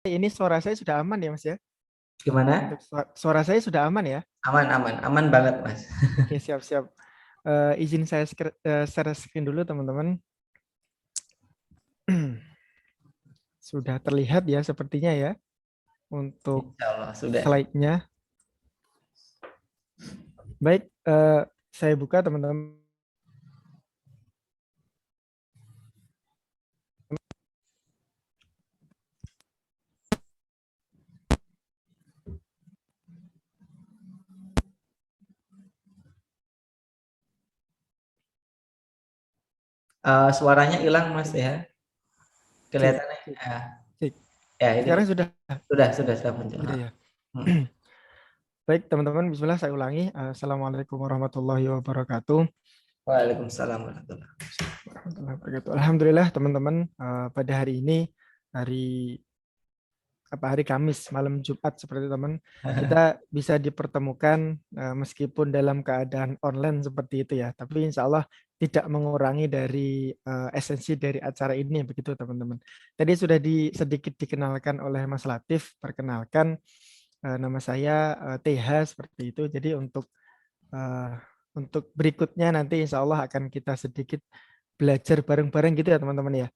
Ini suara saya sudah aman ya Mas ya? Untuk Gimana? suara saya sudah aman ya? Aman, aman, aman banget, Mas. Oke, siap-siap. Izin saya share screen dulu teman-teman. Sudah terlihat ya sepertinya ya untuk Insya Allah sudah. slide-nya. Baik, saya buka teman-teman. Suaranya hilang, Mas ya. Cek, Kelihatannya. cek, cek. Ya, ini Sekarang sudah sudah muncul. sudah ya. Hmm. Baik teman-teman, bismillah saya ulangi. Assalamualaikum warahmatullahi wabarakatuh. Waalaikumsalam warahmatullahi Warahmatullahi wabarakatuh. Alhamdulillah teman-teman, pada hari ini hari hari Kamis malam Jumat seperti teman kita bisa dipertemukan meskipun dalam keadaan online seperti itu ya, tapi insya Allah tidak mengurangi dari esensi dari acara ini begitu teman-teman. Tadi sudah sedikit dikenalkan oleh Mas Latif, perkenalkan nama saya TH seperti itu. Jadi eh, untuk berikutnya nanti insya Allah akan kita sedikit belajar bareng-bareng gitu ya teman-teman ya.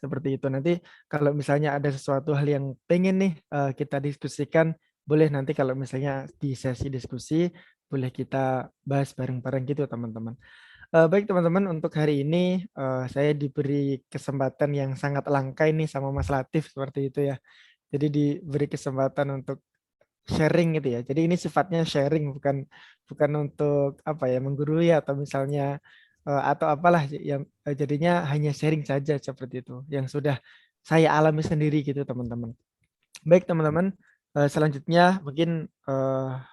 Seperti itu. Nanti kalau misalnya ada sesuatu hal yang pengen nih kita diskusikan, boleh nanti kalau misalnya di sesi diskusi, boleh kita bahas bareng-bareng gitu teman-teman. Baik teman-teman, untuk hari ini saya diberi kesempatan yang sangat langka ini sama Mas Latif seperti itu ya. Jadi diberi kesempatan untuk sharing gitu ya. Jadi ini sifatnya sharing, bukan bukan untuk apa ya menggurui atau misalnya atau apalah yang jadinya hanya sharing saja seperti itu yang sudah saya alami sendiri gitu teman-teman. Baik teman-teman, selanjutnya mungkin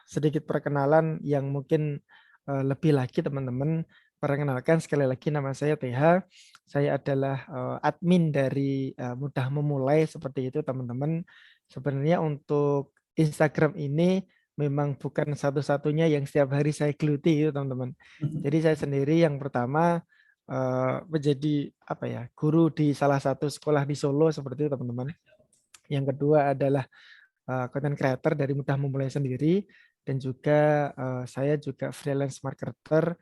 sedikit perkenalan yang mungkin lebih lagi teman-teman. Perkenalkan sekali lagi nama saya TH. Saya adalah admin dari Mudah Memulai seperti itu teman-teman. Sebenarnya untuk Instagram ini memang bukan satu-satunya yang setiap hari saya geluti itu teman-teman. Jadi saya sendiri yang pertama menjadi apa ya guru di salah satu sekolah di Solo seperti itu teman-teman. Yang kedua adalah content creator dari Mudah Memulai sendiri, dan juga saya juga freelance marketer.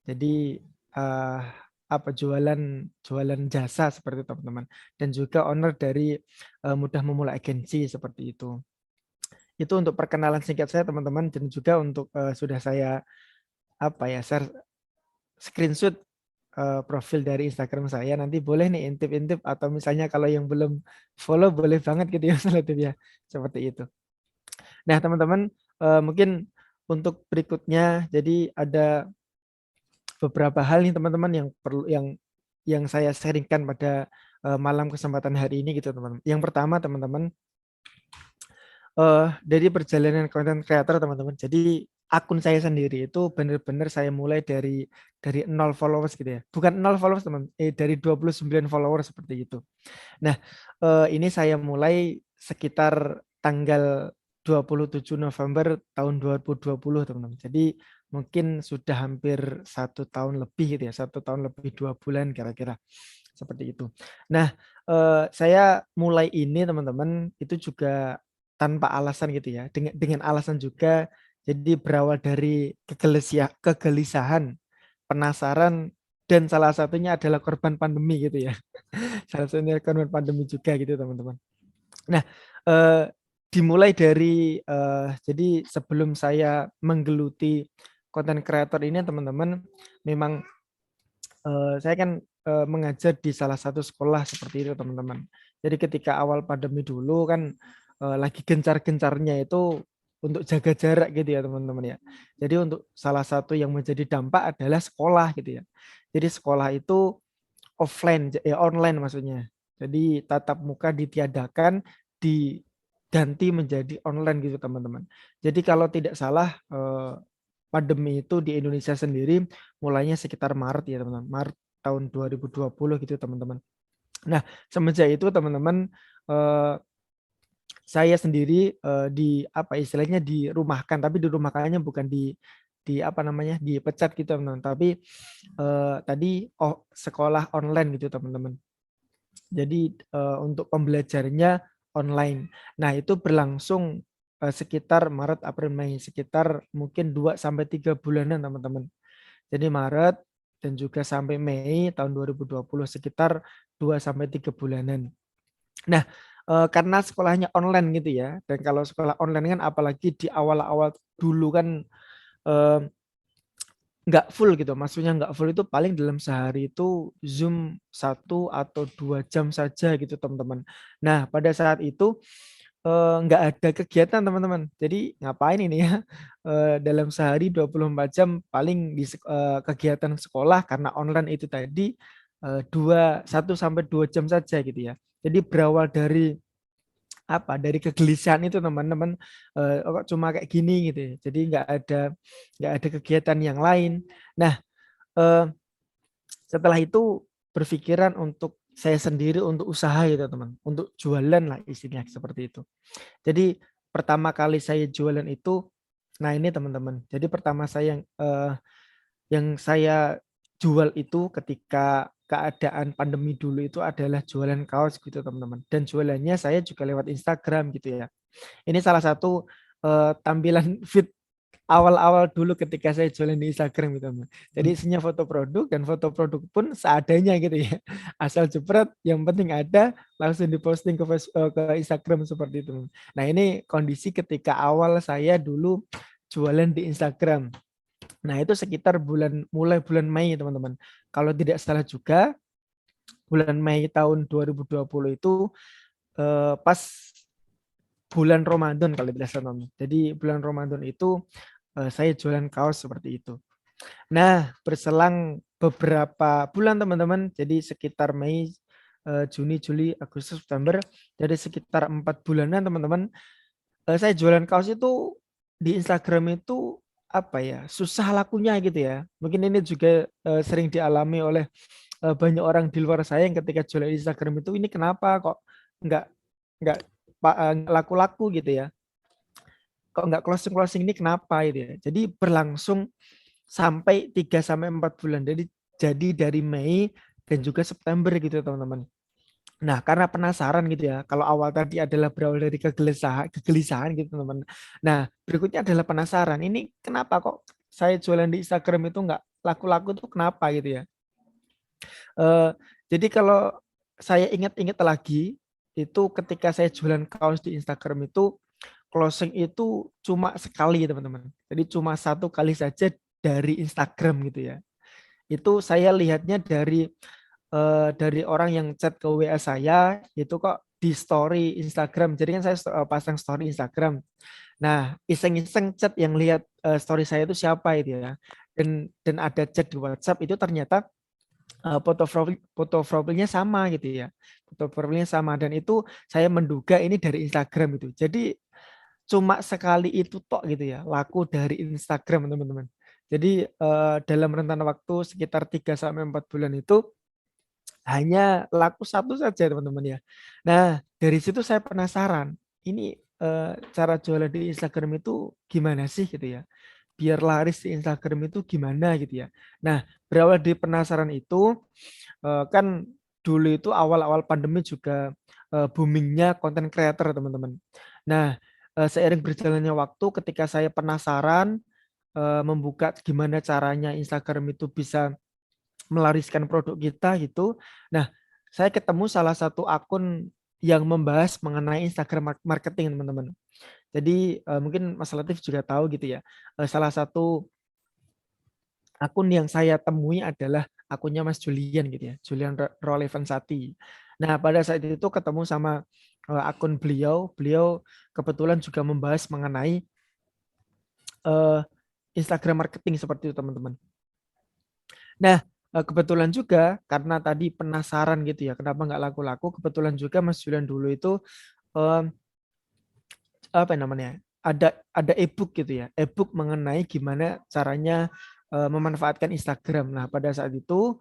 Jadi uh, apa jualan jualan jasa seperti itu teman-teman, dan juga owner dari Mudah Memulai Agency seperti itu. Itu untuk perkenalan singkat saya teman-teman, dan juga untuk sudah saya share screenshot profil dari Instagram saya. Nanti boleh nih intip-intip, atau misalnya kalau yang belum follow boleh banget gitu ya ya seperti itu. Nah, teman-teman, mungkin untuk berikutnya, jadi ada beberapa hal nih teman-teman yang perlu yang saya sharingkan pada malam kesempatan hari ini gitu teman-teman. Yang pertama teman-teman, dari perjalanan content creator teman-teman. Jadi akun saya sendiri itu benar-benar saya mulai dari 0 followers gitu ya. Bukan 0 followers teman, dari 29 followers seperti itu. Nah, ini saya mulai sekitar tanggal 27 November tahun 2020 teman-teman. Jadi mungkin sudah hampir 1 tahun lebih gitu ya, 1 tahun lebih 2 bulan kira-kira seperti itu. Nah, saya mulai ini teman-teman itu juga tanpa alasan gitu ya, dengan alasan juga, jadi berawal dari kegelisahan, penasaran, dan salah satunya adalah korban pandemi gitu ya. Salah satunya korban pandemi juga gitu teman-teman. Nah, dimulai dari jadi sebelum saya menggeluti konten kreator ini teman-teman, memang saya kan mengajar di salah satu sekolah seperti itu teman-teman. Jadi ketika awal pandemi dulu kan lagi gencar-gencarnya itu untuk jaga jarak gitu ya teman-teman ya. Jadi untuk salah satu yang menjadi dampak adalah sekolah gitu ya. Jadi sekolah itu offline, online maksudnya. Jadi tatap muka ditiadakan, diganti menjadi online gitu teman-teman. Jadi kalau tidak salah pandemi itu di Indonesia sendiri mulainya sekitar Maret ya teman-teman. Maret tahun 2020 gitu teman-teman. Nah, semenjak itu teman-teman, eh, saya sendiri di apa istilahnya dirumahkan, tapi dirumahkannya bukan di apa namanya dipecat gitu teman-teman, tapi tadi sekolah online gitu teman-teman. Jadi untuk pembelajarannya online. Nah, itu berlangsung sekitar Maret, April, Mei, sekitar mungkin 2 sampai 3 bulanan, teman-teman. Jadi Maret dan juga sampai Mei tahun 2020 sekitar 2 sampai 3 bulanan. Nah, karena sekolahnya online gitu ya, dan kalau sekolah online kan apalagi di awal-awal dulu kan eh, nggak full gitu. Maksudnya nggak full itu paling dalam sehari itu Zoom 1 atau 2 jam saja gitu, teman-teman. Nah, pada saat itu nggak ada kegiatan, teman-teman. Jadi ngapain ini ya? Dalam sehari 24 jam paling di kegiatan sekolah karena online itu tadi 1 sampai 2 jam saja gitu ya. Jadi berawal dari apa? Dari kegelisahan itu, teman-teman, kok cuma kayak gini gitu ya. Jadi nggak ada kegiatan yang lain. Nah, eh, setelah itu berpikiran untuk saya sendiri untuk usaha gitu, teman, untuk jualan lah istilahnya seperti itu. Jadi pertama kali saya jualan itu, nah ini teman-teman. Jadi pertama yang saya jual itu ketika keadaan pandemi dulu itu adalah jualan kaos gitu, teman-teman. Dan jualannya saya juga lewat Instagram gitu ya. Ini salah satu tampilan feed awal-awal dulu ketika saya jualan di Instagram gitu, teman. Jadi isinya foto produk dan foto produk pun seadanya gitu ya. Asal jepret, yang penting ada, langsung diposting ke Instagram seperti itu. Nah, ini kondisi ketika awal saya dulu jualan di Instagram. Nah, itu sekitar mulai bulan Mei, teman-teman. Kalau tidak salah juga bulan Mei tahun 2020 itu pas bulan Ramadan kalau tidak salah, teman. Jadi bulan Ramadan itu saya jualan kaos seperti itu. Nah, berselang beberapa bulan, teman-teman, jadi sekitar Mei, Juni, Juli, Agustus, September, jadi sekitar 4 bulanan, teman-teman, saya jualan kaos itu di Instagram itu apa ya, susah lakunya gitu ya. Mungkin ini juga sering dialami oleh banyak orang di luar saya yang ketika jualan di Instagram itu, ini kenapa kok nggak nggak laku-laku gitu ya, kok nggak closing ini kenapa gitu ya. Jadi berlangsung sampai 3 sampai 4 bulan. Jadi dari Mei dan juga September gitu, teman-teman. Nah, karena penasaran gitu ya. Kalau awal tadi adalah berawal dari kegelisahan gitu, teman-teman. Nah, berikutnya adalah penasaran. Ini kenapa kok saya jualan di Instagram itu nggak laku-laku tuh kenapa gitu ya. Eh, jadi kalau saya ingat-ingat lagi, itu ketika saya jualan kaos di Instagram itu closing itu cuma sekali, teman-teman. Jadi cuma 1 kali saja dari Instagram gitu ya. Itu saya lihatnya dari orang yang chat ke WA saya itu kok di story Instagram. Jadi kan saya pasang story Instagram. Nah, iseng-iseng chat yang lihat story saya itu siapa itu ya. Dan ada chat di WhatsApp itu ternyata foto profilnya sama gitu ya. Foto profilnya sama dan itu saya menduga ini dari Instagram itu. Jadi cuma sekali itu tok gitu ya, laku dari Instagram, teman-teman. Jadi dalam rentan waktu sekitar 3 sampai 4 bulan itu hanya laku satu saja, teman-teman ya. Nah, dari situ saya penasaran, ini cara jualan di Instagram itu gimana sih gitu ya. Biar laris di Instagram itu gimana gitu ya. Nah, berawal di penasaran itu, kan dulu itu awal-awal pandemi juga boomingnya konten creator, teman-teman. Nah, seiring berjalannya waktu ketika saya penasaran membuka gimana caranya Instagram itu bisa melariskan produk kita gitu. Nah, saya ketemu salah satu akun yang membahas mengenai Instagram marketing, teman-teman. Jadi mungkin Mas Latif juga tahu gitu ya. Salah satu akun yang saya temui adalah akunnya Mas Julian gitu ya, Julian Rolevensati. Nah, pada saat itu ketemu sama akun beliau, beliau kebetulan juga membahas mengenai Instagram marketing seperti itu, teman-teman. Nah, kebetulan juga karena tadi penasaran gitu ya, kenapa nggak laku-laku, kebetulan juga Mas Julian dulu itu apa namanya, ada e-book gitu ya, e-book mengenai gimana caranya memanfaatkan Instagram. Nah, pada saat itu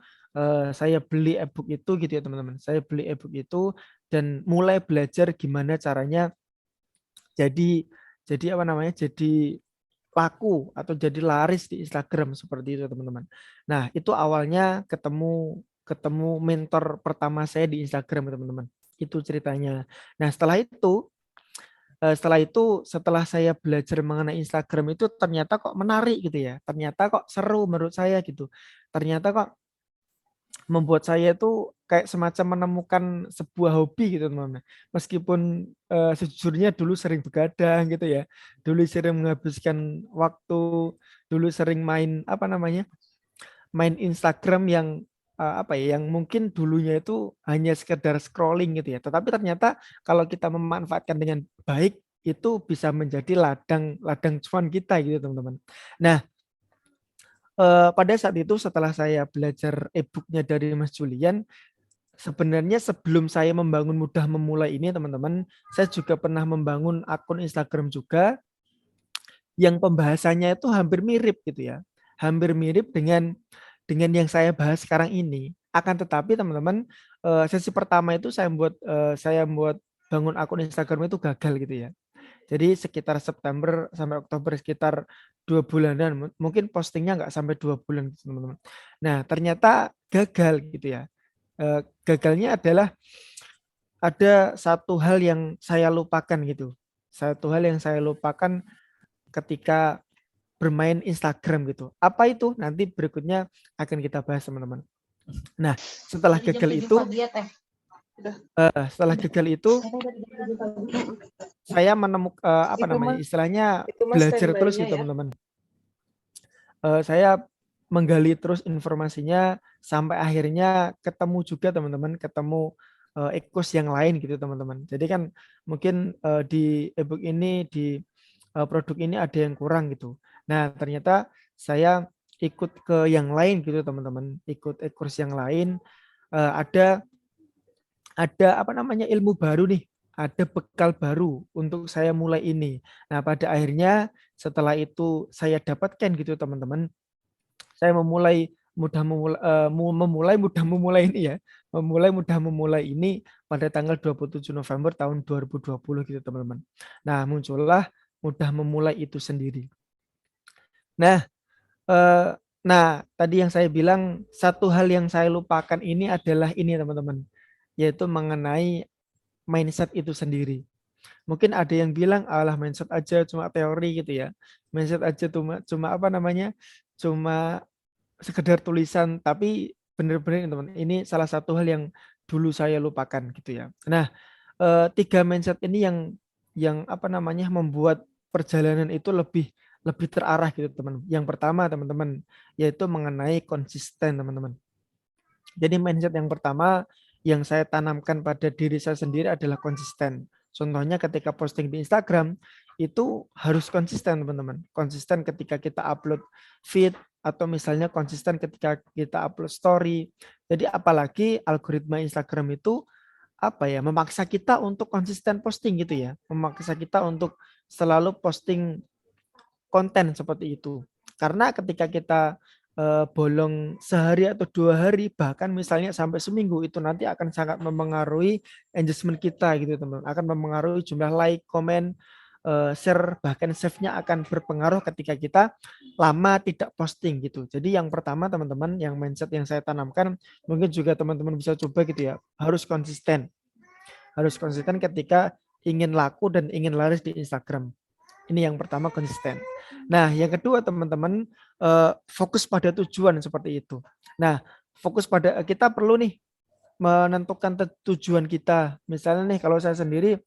saya beli e-book itu gitu ya, teman-teman. Saya beli e-book itu dan mulai belajar gimana caranya jadi apa namanya, jadi laku atau jadi laris di Instagram seperti itu, teman-teman. Nah, itu awalnya ketemu mentor pertama saya di Instagram, teman-teman. Itu ceritanya. Nah, setelah saya belajar mengenai Instagram itu ternyata kok menarik gitu ya. Ternyata kok seru menurut saya gitu. Ternyata kok membuat saya itu kayak semacam menemukan sebuah hobi gitu teman-teman. Meskipun sejujurnya dulu sering begadang gitu ya. Dulu sering menghabiskan waktu, dulu sering main apa namanya? Main Instagram yang apa ya, yang mungkin dulunya itu hanya sekedar scrolling gitu ya. Tetapi ternyata kalau kita memanfaatkan dengan baik itu bisa menjadi ladang ladang cuan kita gitu teman-teman. Nah, pada saat itu setelah saya belajar e-booknya dari Mas Julian, sebenarnya sebelum saya membangun Mudah Memulai ini teman-teman, saya juga pernah membangun akun Instagram juga yang pembahasannya itu hampir mirip gitu ya. Hampir mirip dengan yang saya bahas sekarang ini. Akan tetapi teman-teman, sesi pertama itu saya membuat bangun akun Instagram itu gagal gitu ya. Jadi sekitar September sampai Oktober sekitar 2 bulanan, mungkin postingnya nggak sampai 2 bulan gitu, teman-teman. Nah ternyata gagal gitu ya. Gagalnya adalah ada satu hal yang saya lupakan gitu. Satu hal yang saya lupakan ketika bermain Instagram gitu. Apa itu? Nanti berikutnya akan kita bahas teman-teman. Nah, setelah Dari jam gagal 7 itu, pagi ya, Teh. setelah gagal itu Saya dari jam 7 pagi. saya menemukan apa Itu namanya? mah Istilahnya itu mah belajar terus standby-nya gitu ya. teman-teman. Saya menggali terus informasinya sampai akhirnya ketemu juga teman-teman, ketemu e-course yang lain gitu teman-teman. Jadi kan mungkin di ebook ini di produk ini ada yang kurang gitu. Nah, ternyata saya ikut ke yang lain gitu teman-teman, ikut e-course yang lain, ada apa namanya ilmu baru nih, ada bekal baru untuk saya mulai ini. Nah, pada akhirnya setelah itu saya dapatkan gitu teman-teman, saya memulai mudah memulai ini ya, mudah memulai ini pada tanggal 27 November tahun 2020 gitu teman-teman. Nah, muncullah mudah memulai itu sendiri. Nah, eh, tadi yang saya bilang satu hal yang saya lupakan ini adalah ini teman-teman, yaitu mengenai mindset itu sendiri. Mungkin ada yang bilang alah mindset aja cuma teori gitu ya. Mindset aja cuma apa namanya? Cuma sekedar tulisan, tapi benar-benar teman, ini salah satu hal yang dulu saya lupakan gitu ya. Nah, 3 mindset ini yang apa namanya membuat perjalanan itu lebih lebih terarah gitu teman. Yang pertama teman-teman yaitu mengenai konsisten teman-teman. Jadi mindset yang pertama yang saya tanamkan pada diri saya sendiri adalah konsisten. Contohnya ketika posting di Instagram itu harus konsisten teman-teman. Konsisten ketika kita upload feed atau misalnya konsisten ketika kita upload story. Jadi apalagi algoritma Instagram itu apa ya, memaksa kita untuk konsisten posting gitu ya. Memaksa kita untuk selalu posting konten seperti itu. Karena ketika kita bolong sehari atau 2 hari, bahkan misalnya sampai seminggu, itu nanti akan sangat memengaruhi engagement kita gitu teman. Akan memengaruhi jumlah like, komen, share, bahkan save-nya akan berpengaruh ketika kita lama tidak posting gitu. Jadi yang pertama teman-teman, yang mindset yang saya tanamkan, mungkin juga teman-teman bisa coba gitu ya, harus konsisten. Harus konsisten ketika ingin laku dan ingin laris di Instagram. Ini yang pertama konsisten. Nah, yang kedua teman-teman fokus pada tujuan seperti itu. Nah, fokus pada kita perlu nih menentukan tujuan kita. Misalnya nih kalau saya sendiri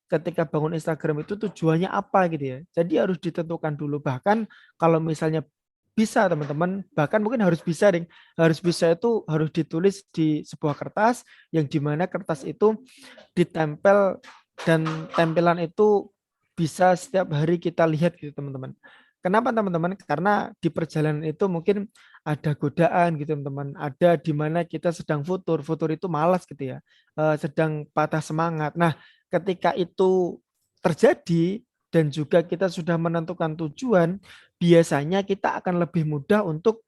ketika bangun Instagram itu tujuannya apa gitu ya. Jadi harus ditentukan dulu. Bahkan kalau misalnya bisa teman-teman, bahkan mungkin harus bisa nih. Harus bisa itu harus ditulis di sebuah kertas yang dimana kertas itu ditempel dan tempelan itu bisa setiap hari kita lihat gitu teman-teman. Kenapa teman-teman? Karena di perjalanan itu mungkin ada godaan gitu teman-teman. Ada di mana kita sedang futur itu malas gitu ya. Sedang patah semangat. Nah, ketika itu terjadi dan juga kita sudah menentukan tujuan, biasanya kita akan lebih mudah untuk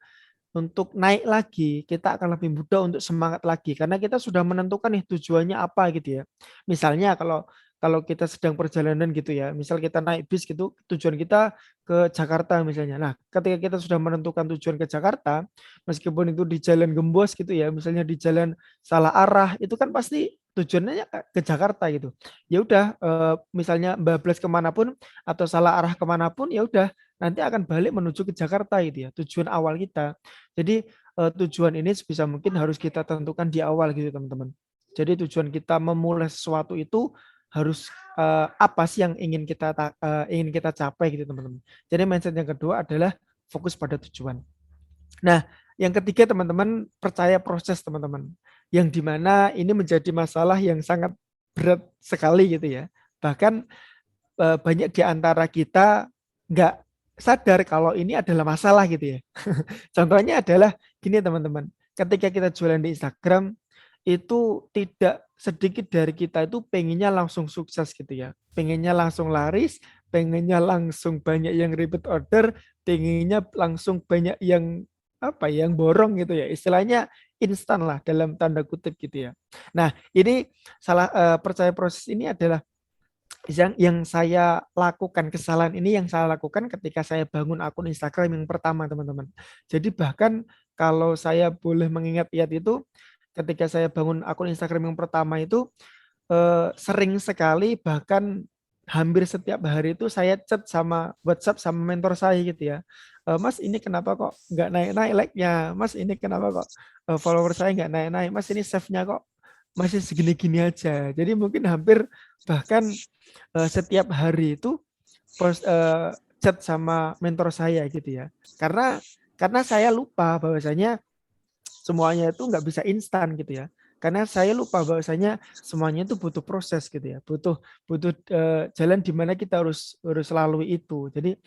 naik lagi, kita akan lebih mudah untuk semangat lagi karena kita sudah menentukan nih tujuannya apa gitu ya. Misalnya kalau kalau kita sedang perjalanan gitu ya, misal kita naik bis gitu, tujuan kita ke Jakarta misalnya. Nah, ketika kita sudah menentukan tujuan ke Jakarta, meskipun itu di jalan gembos gitu ya, misalnya di jalan salah arah, itu kan pasti tujuannya ke Jakarta gitu. Ya udah, misalnya bablas kemanapun atau salah arah kemanapun, ya udah nanti akan balik menuju ke Jakarta gitu ya, tujuan awal kita. Jadi tujuan ini sebisa mungkin harus kita tentukan di awal gitu teman-teman. Jadi tujuan kita memulai sesuatu itu harus apa sih yang ingin kita capai gitu teman-teman. Jadi mindset yang kedua adalah fokus pada tujuan. Nah, yang ketiga teman-teman percaya proses teman-teman. Yang dimana ini menjadi masalah yang sangat berat sekali gitu ya. Bahkan banyak di antara kita nggak sadar kalau ini adalah masalah gitu ya. Contohnya adalah gini teman-teman. Ketika kita jualan di Instagram, itu tidak sedikit dari kita itu pengennya langsung sukses gitu ya. Pengennya langsung laris, pengennya langsung banyak yang repeat order, pengennya langsung banyak yang yang borong gitu ya. Istilahnya instan lah dalam tanda kutip gitu ya. Nah, ini percaya proses ini adalah yang saya lakukan, kesalahan ini yang saya lakukan ketika saya bangun akun Instagram yang pertama teman-teman. Jadi bahkan kalau saya boleh mengingat-ingat itu, ketika saya bangun akun Instagram yang pertama itu sering sekali bahkan hampir setiap hari itu saya chat sama WhatsApp sama mentor saya gitu ya. Mas ini kenapa kok nggak naik-naik like-nya? Mas ini kenapa kok follower saya nggak naik-naik? Mas ini save-nya kok masih segini-gini aja. Jadi mungkin hampir bahkan setiap hari itu chat sama mentor saya gitu ya. Karena saya lupa bahwasanya semuanya itu nggak bisa instan gitu ya. Karena saya lupa bahwasanya semuanya itu butuh proses gitu ya, butuh butuh jalan di mana kita harus lalui itu. Jadi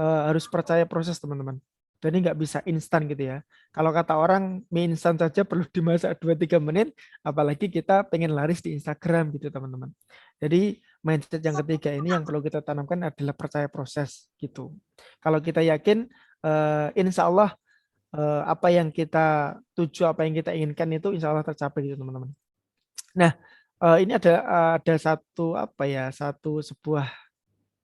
harus percaya proses teman-teman. Jadi nggak bisa instan gitu ya. Kalau kata orang mie instan saja perlu dimasak 2-3 menit, apalagi kita pengen laris di Instagram gitu teman-teman. Jadi mindset yang ketiga ini yang perlu kita tanamkan adalah percaya proses gitu. Kalau kita yakin, insya Allah apa yang kita tuju, apa yang kita inginkan itu insya Allah tercapai gitu teman-teman. Nah, ini ada satu sebuah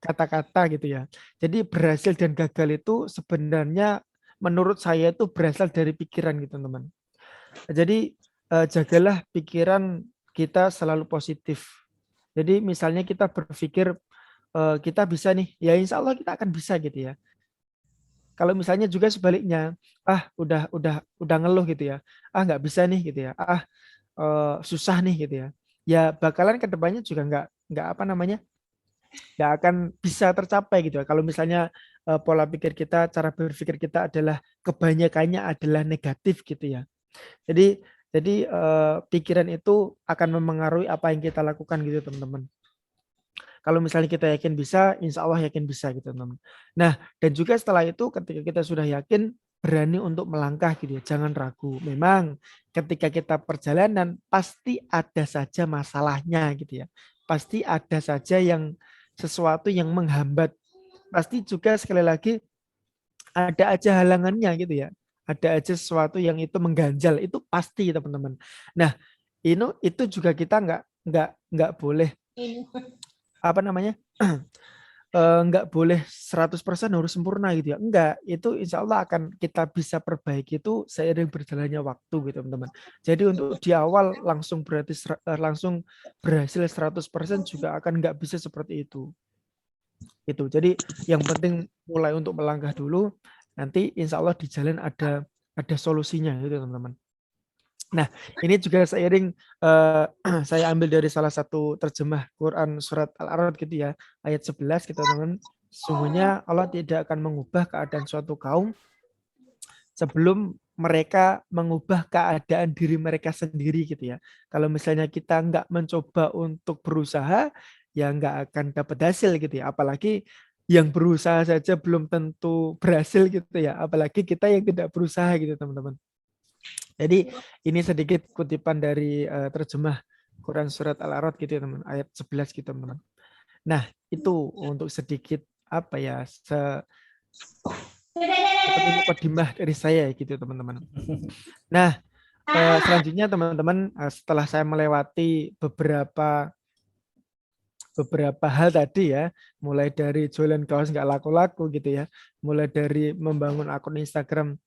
kata-kata gitu ya. Jadi berhasil dan gagal itu sebenarnya menurut saya itu berasal dari pikiran gitu teman-teman. Jadi jagalah pikiran kita selalu positif. Jadi misalnya kita berpikir kita bisa nih, ya insya Allah kita akan bisa gitu ya. Kalau misalnya juga sebaliknya, udah ngeluh gitu ya, nggak bisa nih gitu ya, susah nih gitu ya, ya bakalan kedepannya juga nggak nggak akan bisa tercapai gitu ya. Kalau misalnya pola pikir kita, cara berpikir kita adalah kebanyakannya adalah negatif gitu ya. Jadi pikiran itu akan memengaruhi apa yang kita lakukan gitu teman-teman. Kalau misalnya kita yakin bisa, insya Allah yakin bisa gitu teman-teman. Nah, dan juga setelah itu ketika kita sudah yakin, berani untuk melangkah gitu ya, jangan ragu. Memang ketika kita perjalanan pasti ada saja masalahnya gitu ya. Pasti ada saja yang sesuatu yang menghambat. Pasti juga sekali lagi ada aja halangannya gitu ya. Ada aja sesuatu yang itu mengganjal, itu pasti teman-teman. Nah, itu juga kita nggak boleh nggak boleh 100% harus sempurna gitu ya. Enggak, itu insya Allah akan kita bisa perbaiki itu seiring berjalannya waktu gitu teman-teman. Jadi untuk di awal langsung berhasil 100% juga akan nggak bisa seperti itu. Gitu. Jadi yang penting mulai untuk melangkah dulu, nanti insya Allah di jalan ada solusinya gitu teman-teman. Nah, ini juga seiring saya ambil dari salah satu terjemah Quran surat Al-A'raf gitu ya, ayat 11 gitu teman-teman. Sungguhnya Allah tidak akan mengubah keadaan suatu kaum sebelum mereka mengubah keadaan diri mereka sendiri gitu ya. Kalau misalnya kita nggak mencoba untuk berusaha, ya nggak akan dapat hasil gitu ya. Apalagi yang berusaha saja belum tentu berhasil gitu ya. Apalagi kita yang tidak berusaha gitu teman-teman. Jadi ini sedikit kutipan dari terjemah Quran surat Al-A'raf gitu ya teman, ayat 11 gitu teman-teman. Nah, itu untuk sedikit seperti mukadimah dari saya gitu teman-teman. Nah, selanjutnya teman-teman setelah saya melewati beberapa beberapa hal tadi ya, mulai dari jualan kaos nggak laku-laku gitu ya, mulai dari membangun akun Instagram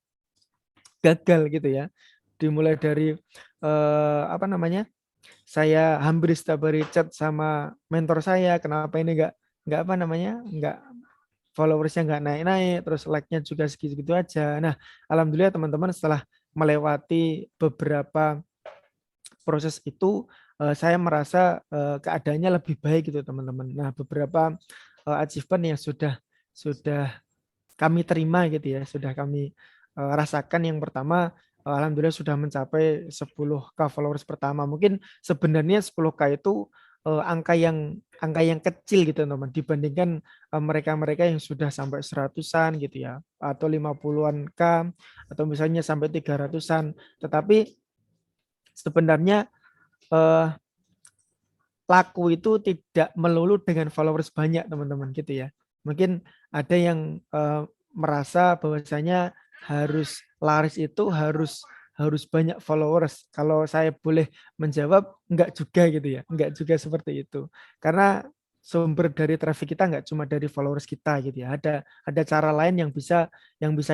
gagal gitu ya, dimulai dari apa namanya, saya hampir setiap hari chat sama mentor saya, kenapa ini nggak apa namanya, nggak followersnya nggak naik-naik, terus like-nya juga segitu-gitu aja. Nah, alhamdulillah teman-teman setelah melewati beberapa proses itu, saya merasa, keadaannya lebih baik gitu teman-teman. Nah, beberapa, achievement yang sudah kami terima gitu ya, sudah kami, rasakan yang pertama, alhamdulillah sudah mencapai 10K followers pertama. Mungkin sebenarnya 10K itu, angka yang kecil gitu teman-teman, dibandingkan, mereka-mereka yang sudah sampai seratusan gitu ya, atau 50-an K, atau misalnya sampai 300-an. Tetapi sebenarnya, eee, laku itu tidak melulu dengan followers banyak teman-teman gitu ya. Mungkin ada yang, merasa bahwasanya harus laris itu harus banyak followers. Kalau saya boleh menjawab, enggak juga gitu ya, enggak juga seperti itu. Karena sumber dari traffic kita enggak cuma dari followers kita gitu ya, ada cara lain yang bisa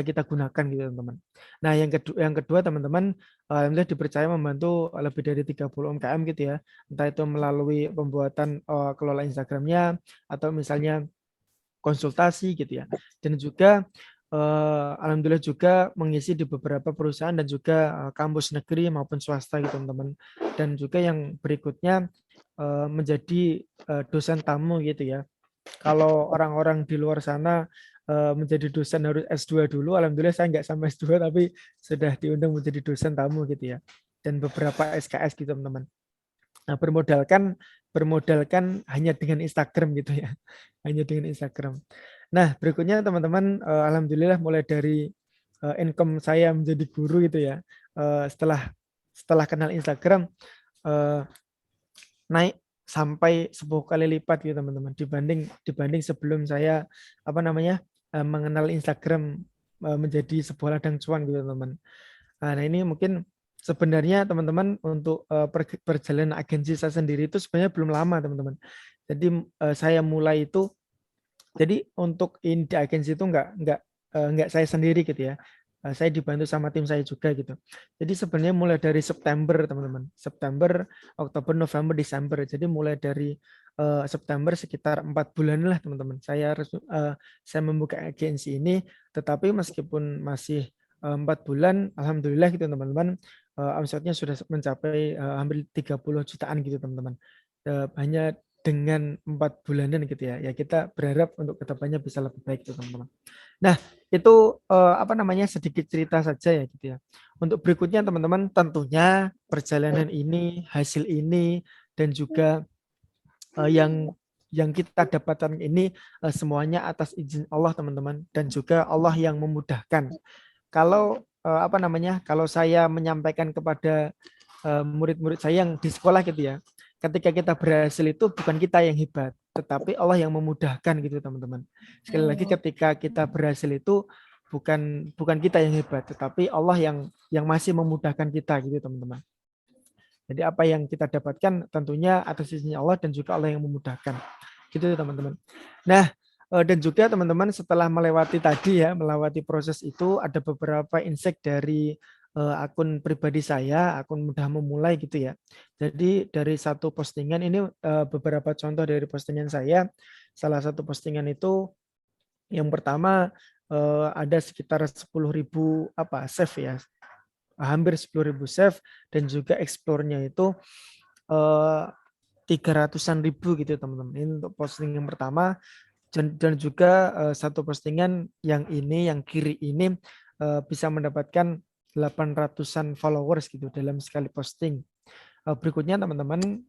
kita gunakan gitu teman-teman. Nah yang kedua teman-teman, alhamdulillah dipercaya membantu lebih dari 30 UMKM gitu ya, entah itu melalui pembuatan, kelola Instagram-nya atau misalnya konsultasi gitu ya. Dan juga, alhamdulillah juga mengisi di beberapa perusahaan dan juga, kampus negeri maupun swasta gitu teman-teman. Dan juga yang berikutnya, menjadi, dosen tamu gitu ya. Kalau orang-orang di luar sana, menjadi dosen harus S2 dulu, alhamdulillah saya nggak sampai S2 tapi sudah diundang menjadi dosen tamu gitu ya. Dan beberapa SKS gitu teman-teman. Nah, bermodalkan bermodalkan hanya dengan Instagram gitu ya, hanya dengan Instagram. Nah, berikutnya teman-teman, alhamdulillah mulai dari, income saya menjadi guru gitu ya, setelah setelah kenal Instagram, eee, naik sampai 10 kali lipat gitu teman-teman, dibanding dibanding sebelum saya, apa namanya, mengenal Instagram, menjadi sebuah ladang cuan gitu teman-teman. Nah, ini mungkin sebenarnya teman-teman untuk, perjalanan agensi saya sendiri itu sebenarnya belum lama teman-teman. Jadi, saya mulai itu jadi untuk di agensi itu nggak saya sendiri gitu ya, saya dibantu sama tim saya juga gitu. Jadi sebenarnya mulai dari September teman-teman, September, Oktober, November, Desember. Jadi mulai dari, September sekitar 4 bulan lah teman-teman, saya membuka agensi ini, tetapi meskipun masih, 4 bulan, alhamdulillah gitu teman-teman, omsetnya sudah mencapai, hampir 30 jutaan gitu teman-teman. Hanya dengan 4 bulanan gitu ya, ya kita berharap untuk kedepannya bisa lebih baik gitu teman-teman. Nah itu, apa namanya, sedikit cerita saja ya gitu ya. Untuk berikutnya teman-teman tentunya perjalanan ini, hasil ini, dan juga, yang kita dapatkan ini, semuanya atas izin Allah teman-teman, dan juga Allah yang memudahkan. Kalau, apa namanya, kalau saya menyampaikan kepada, murid-murid saya yang di sekolah gitu ya, ketika kita berhasil itu bukan kita yang hebat, tetapi Allah yang memudahkan gitu teman-teman. Sekali lagi ketika kita berhasil itu bukan bukan kita yang hebat, tetapi Allah yang masih memudahkan kita gitu teman-teman. Jadi apa yang kita dapatkan tentunya atas izin Allah dan juga Allah yang memudahkan. Gitu teman-teman. Nah, dan juga teman-teman setelah melewati tadi ya, melewati proses itu ada beberapa insight dari, akun pribadi saya, akun Mudah Memulai gitu ya. Jadi dari satu postingan ini, beberapa contoh dari postingan saya. Salah satu postingan itu yang pertama, ada sekitar 10.000 apa, save ya, hampir 10.000 save dan juga explore-nya itu, eee, 300-an ribu gitu teman-teman. Ini untuk posting yang pertama dan juga, satu postingan yang ini, yang kiri ini, bisa mendapatkan 800-an followers gitu dalam sekali posting. Berikutnya teman-teman,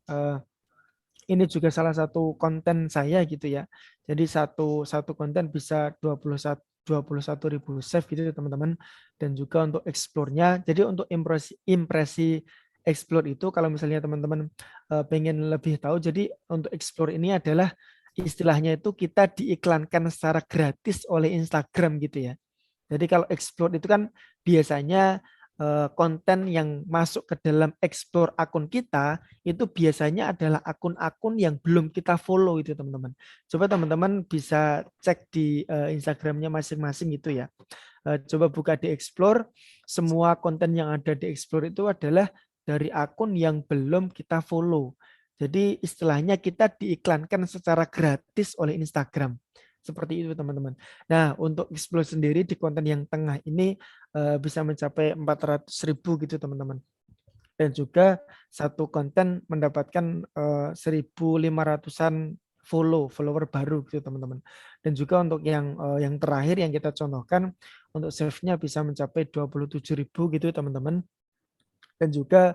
ini juga salah satu konten saya gitu ya. Jadi satu satu konten bisa 21.000 save gitu ya teman-teman. Dan juga untuk explore-nya, jadi untuk impresi impresi explore itu kalau misalnya teman-teman, pengen lebih tahu, jadi untuk explore ini adalah istilahnya itu kita diiklankan secara gratis oleh Instagram gitu ya. Jadi kalau explore itu kan biasanya, konten yang masuk ke dalam explore akun kita itu biasanya adalah akun-akun yang belum kita follow itu teman-teman. Coba teman-teman bisa cek di Instagramnya masing-masing gitu ya. Coba buka di explore, semua konten yang ada di explore itu adalah dari akun yang belum kita follow. Jadi istilahnya kita diiklankan secara gratis oleh Instagram. Seperti itu teman-teman. Nah untuk explore sendiri di konten yang tengah ini bisa mencapai 400.000 gitu teman-teman. Dan juga satu konten mendapatkan 1.500-an follower baru gitu teman-teman. Dan juga untuk yang terakhir yang kita contohkan untuk save-nya bisa mencapai 27.000 gitu teman-teman. Dan juga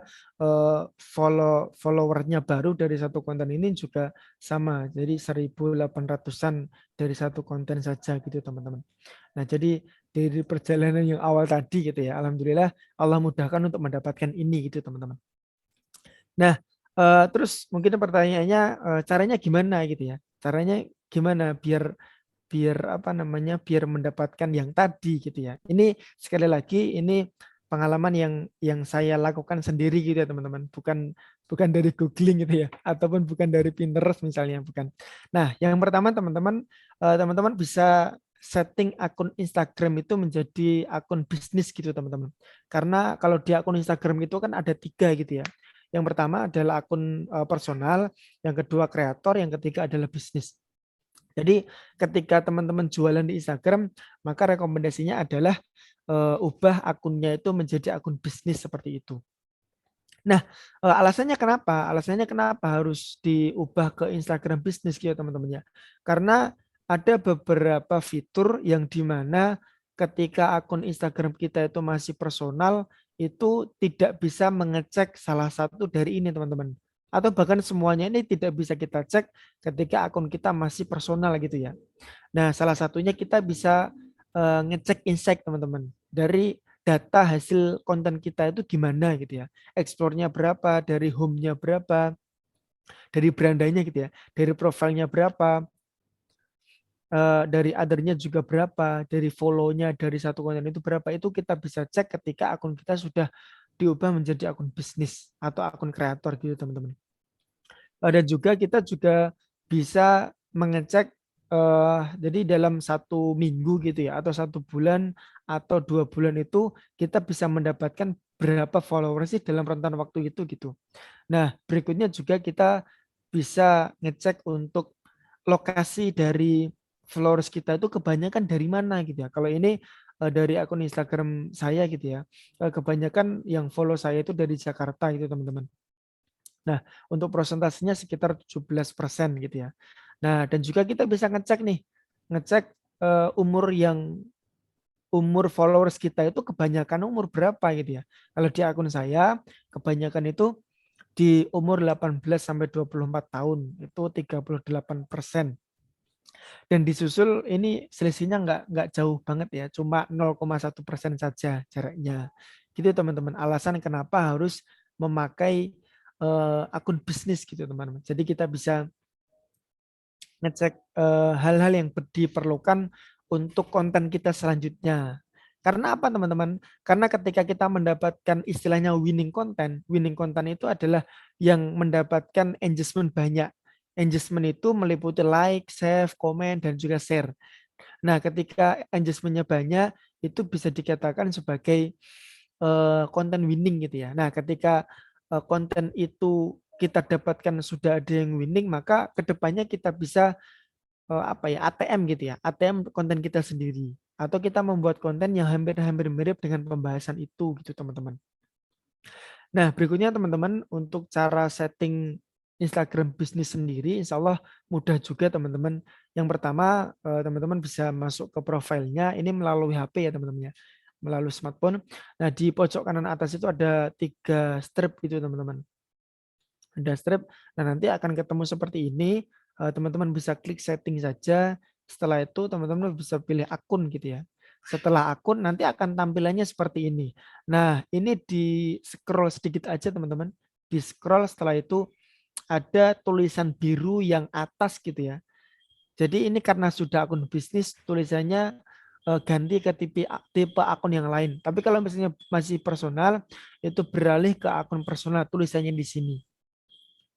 followernya baru dari satu konten ini juga sama. Jadi 1.800-an dari satu konten saja gitu teman-teman. Nah, jadi dari perjalanan yang awal tadi gitu ya, alhamdulillah Allah mudahkan untuk mendapatkan ini gitu teman-teman. Nah, terus mungkin pertanyaannya caranya gimana gitu ya? Caranya gimana biar biar apa namanya biar mendapatkan yang tadi gitu ya. Ini sekali lagi ini pengalaman yang saya lakukan sendiri gitu ya teman-teman, bukan bukan dari googling gitu ya, ataupun bukan dari Pinterest misalnya, bukan. Nah, yang pertama teman-teman teman-teman bisa setting akun Instagram itu menjadi akun bisnis gitu teman-teman. Karena kalau di akun Instagram itu kan ada 3 gitu ya. Yang pertama adalah akun personal, yang kedua kreator, yang ketiga adalah bisnis. Jadi ketika teman-teman jualan di Instagram, maka rekomendasinya adalah ubah akunnya itu menjadi akun bisnis seperti itu. Nah, alasannya kenapa? Alasannya kenapa harus diubah ke Instagram bisnis gitu teman-teman ya. Karena ada beberapa fitur yang dimana ketika akun Instagram kita itu masih personal, itu tidak bisa mengecek salah satu dari ini teman-teman. Atau bahkan semuanya ini tidak bisa kita cek ketika akun kita masih personal gitu ya. Nah, salah satunya kita bisa ngecek insight teman-teman. Dari data hasil konten kita itu gimana gitu ya. Explore-nya berapa, dari home-nya berapa, dari berandanya gitu ya, dari profilnya berapa, dari other-nya juga berapa, dari follow-nya dari satu konten itu berapa, itu kita bisa cek ketika akun kita sudah diubah menjadi akun bisnis atau akun kreator gitu teman-teman. Dan juga kita juga bisa mengecek jadi dalam 1 minggu gitu ya atau 1 bulan atau 2 bulan itu kita bisa mendapatkan berapa followers sih dalam rentan waktu itu gitu. Nah berikutnya juga kita bisa ngecek untuk lokasi dari followers kita itu kebanyakan dari mana gitu ya. Kalau ini dari akun Instagram saya gitu ya, kebanyakan yang follow saya itu dari Jakarta gitu teman-teman. Nah, untuk persentasenya sekitar 17% gitu ya. Nah, dan juga kita bisa ngecek nih, ngecek umur followers kita itu kebanyakan umur berapa gitu ya. Kalau di akun saya, kebanyakan itu di umur 18 sampai 24 tahun, itu 38%. Dan disusul ini selisihnya nggak jauh banget ya, cuma 0,1% saja jaraknya. Gitu teman-teman. Alasan kenapa harus memakai akun bisnis gitu teman-teman. Jadi kita bisa ngecek hal-hal yang diperlukan untuk konten kita selanjutnya. Karena apa teman-teman? Karena ketika kita mendapatkan istilahnya winning content itu adalah yang mendapatkan engagement banyak. Engagement itu meliputi like, save, komen, dan juga share. Nah, ketika engagementnya banyak, itu bisa dikatakan sebagai konten winning gitu ya. Nah, ketika konten itu kita dapatkan sudah ada yang winning, maka kedepannya kita bisa apa ya ATM gitu ya, ATM konten kita sendiri. Atau kita membuat konten yang hampir-hampir mirip dengan pembahasan itu gitu teman-teman. Nah, berikutnya teman-teman untuk cara setting Instagram bisnis sendiri, insya Allah mudah juga teman-teman. Yang pertama, teman-teman bisa masuk ke profilnya, ini melalui HP ya teman-teman ya, melalui smartphone. Nah, di pojok kanan atas itu ada 3 strip gitu teman-teman. Ada strip, nah nanti akan ketemu seperti ini, teman-teman bisa klik setting saja, setelah itu teman-teman bisa pilih akun gitu ya. Setelah akun nanti akan tampilannya seperti ini. Nah, ini di scroll sedikit aja teman-teman. Di scroll setelah itu ada tulisan biru yang atas gitu ya. Jadi ini karena sudah akun bisnis tulisannya ganti ke tipe akun yang lain. Tapi kalau misalnya masih personal, itu beralih ke akun personal, tulisannya di sini.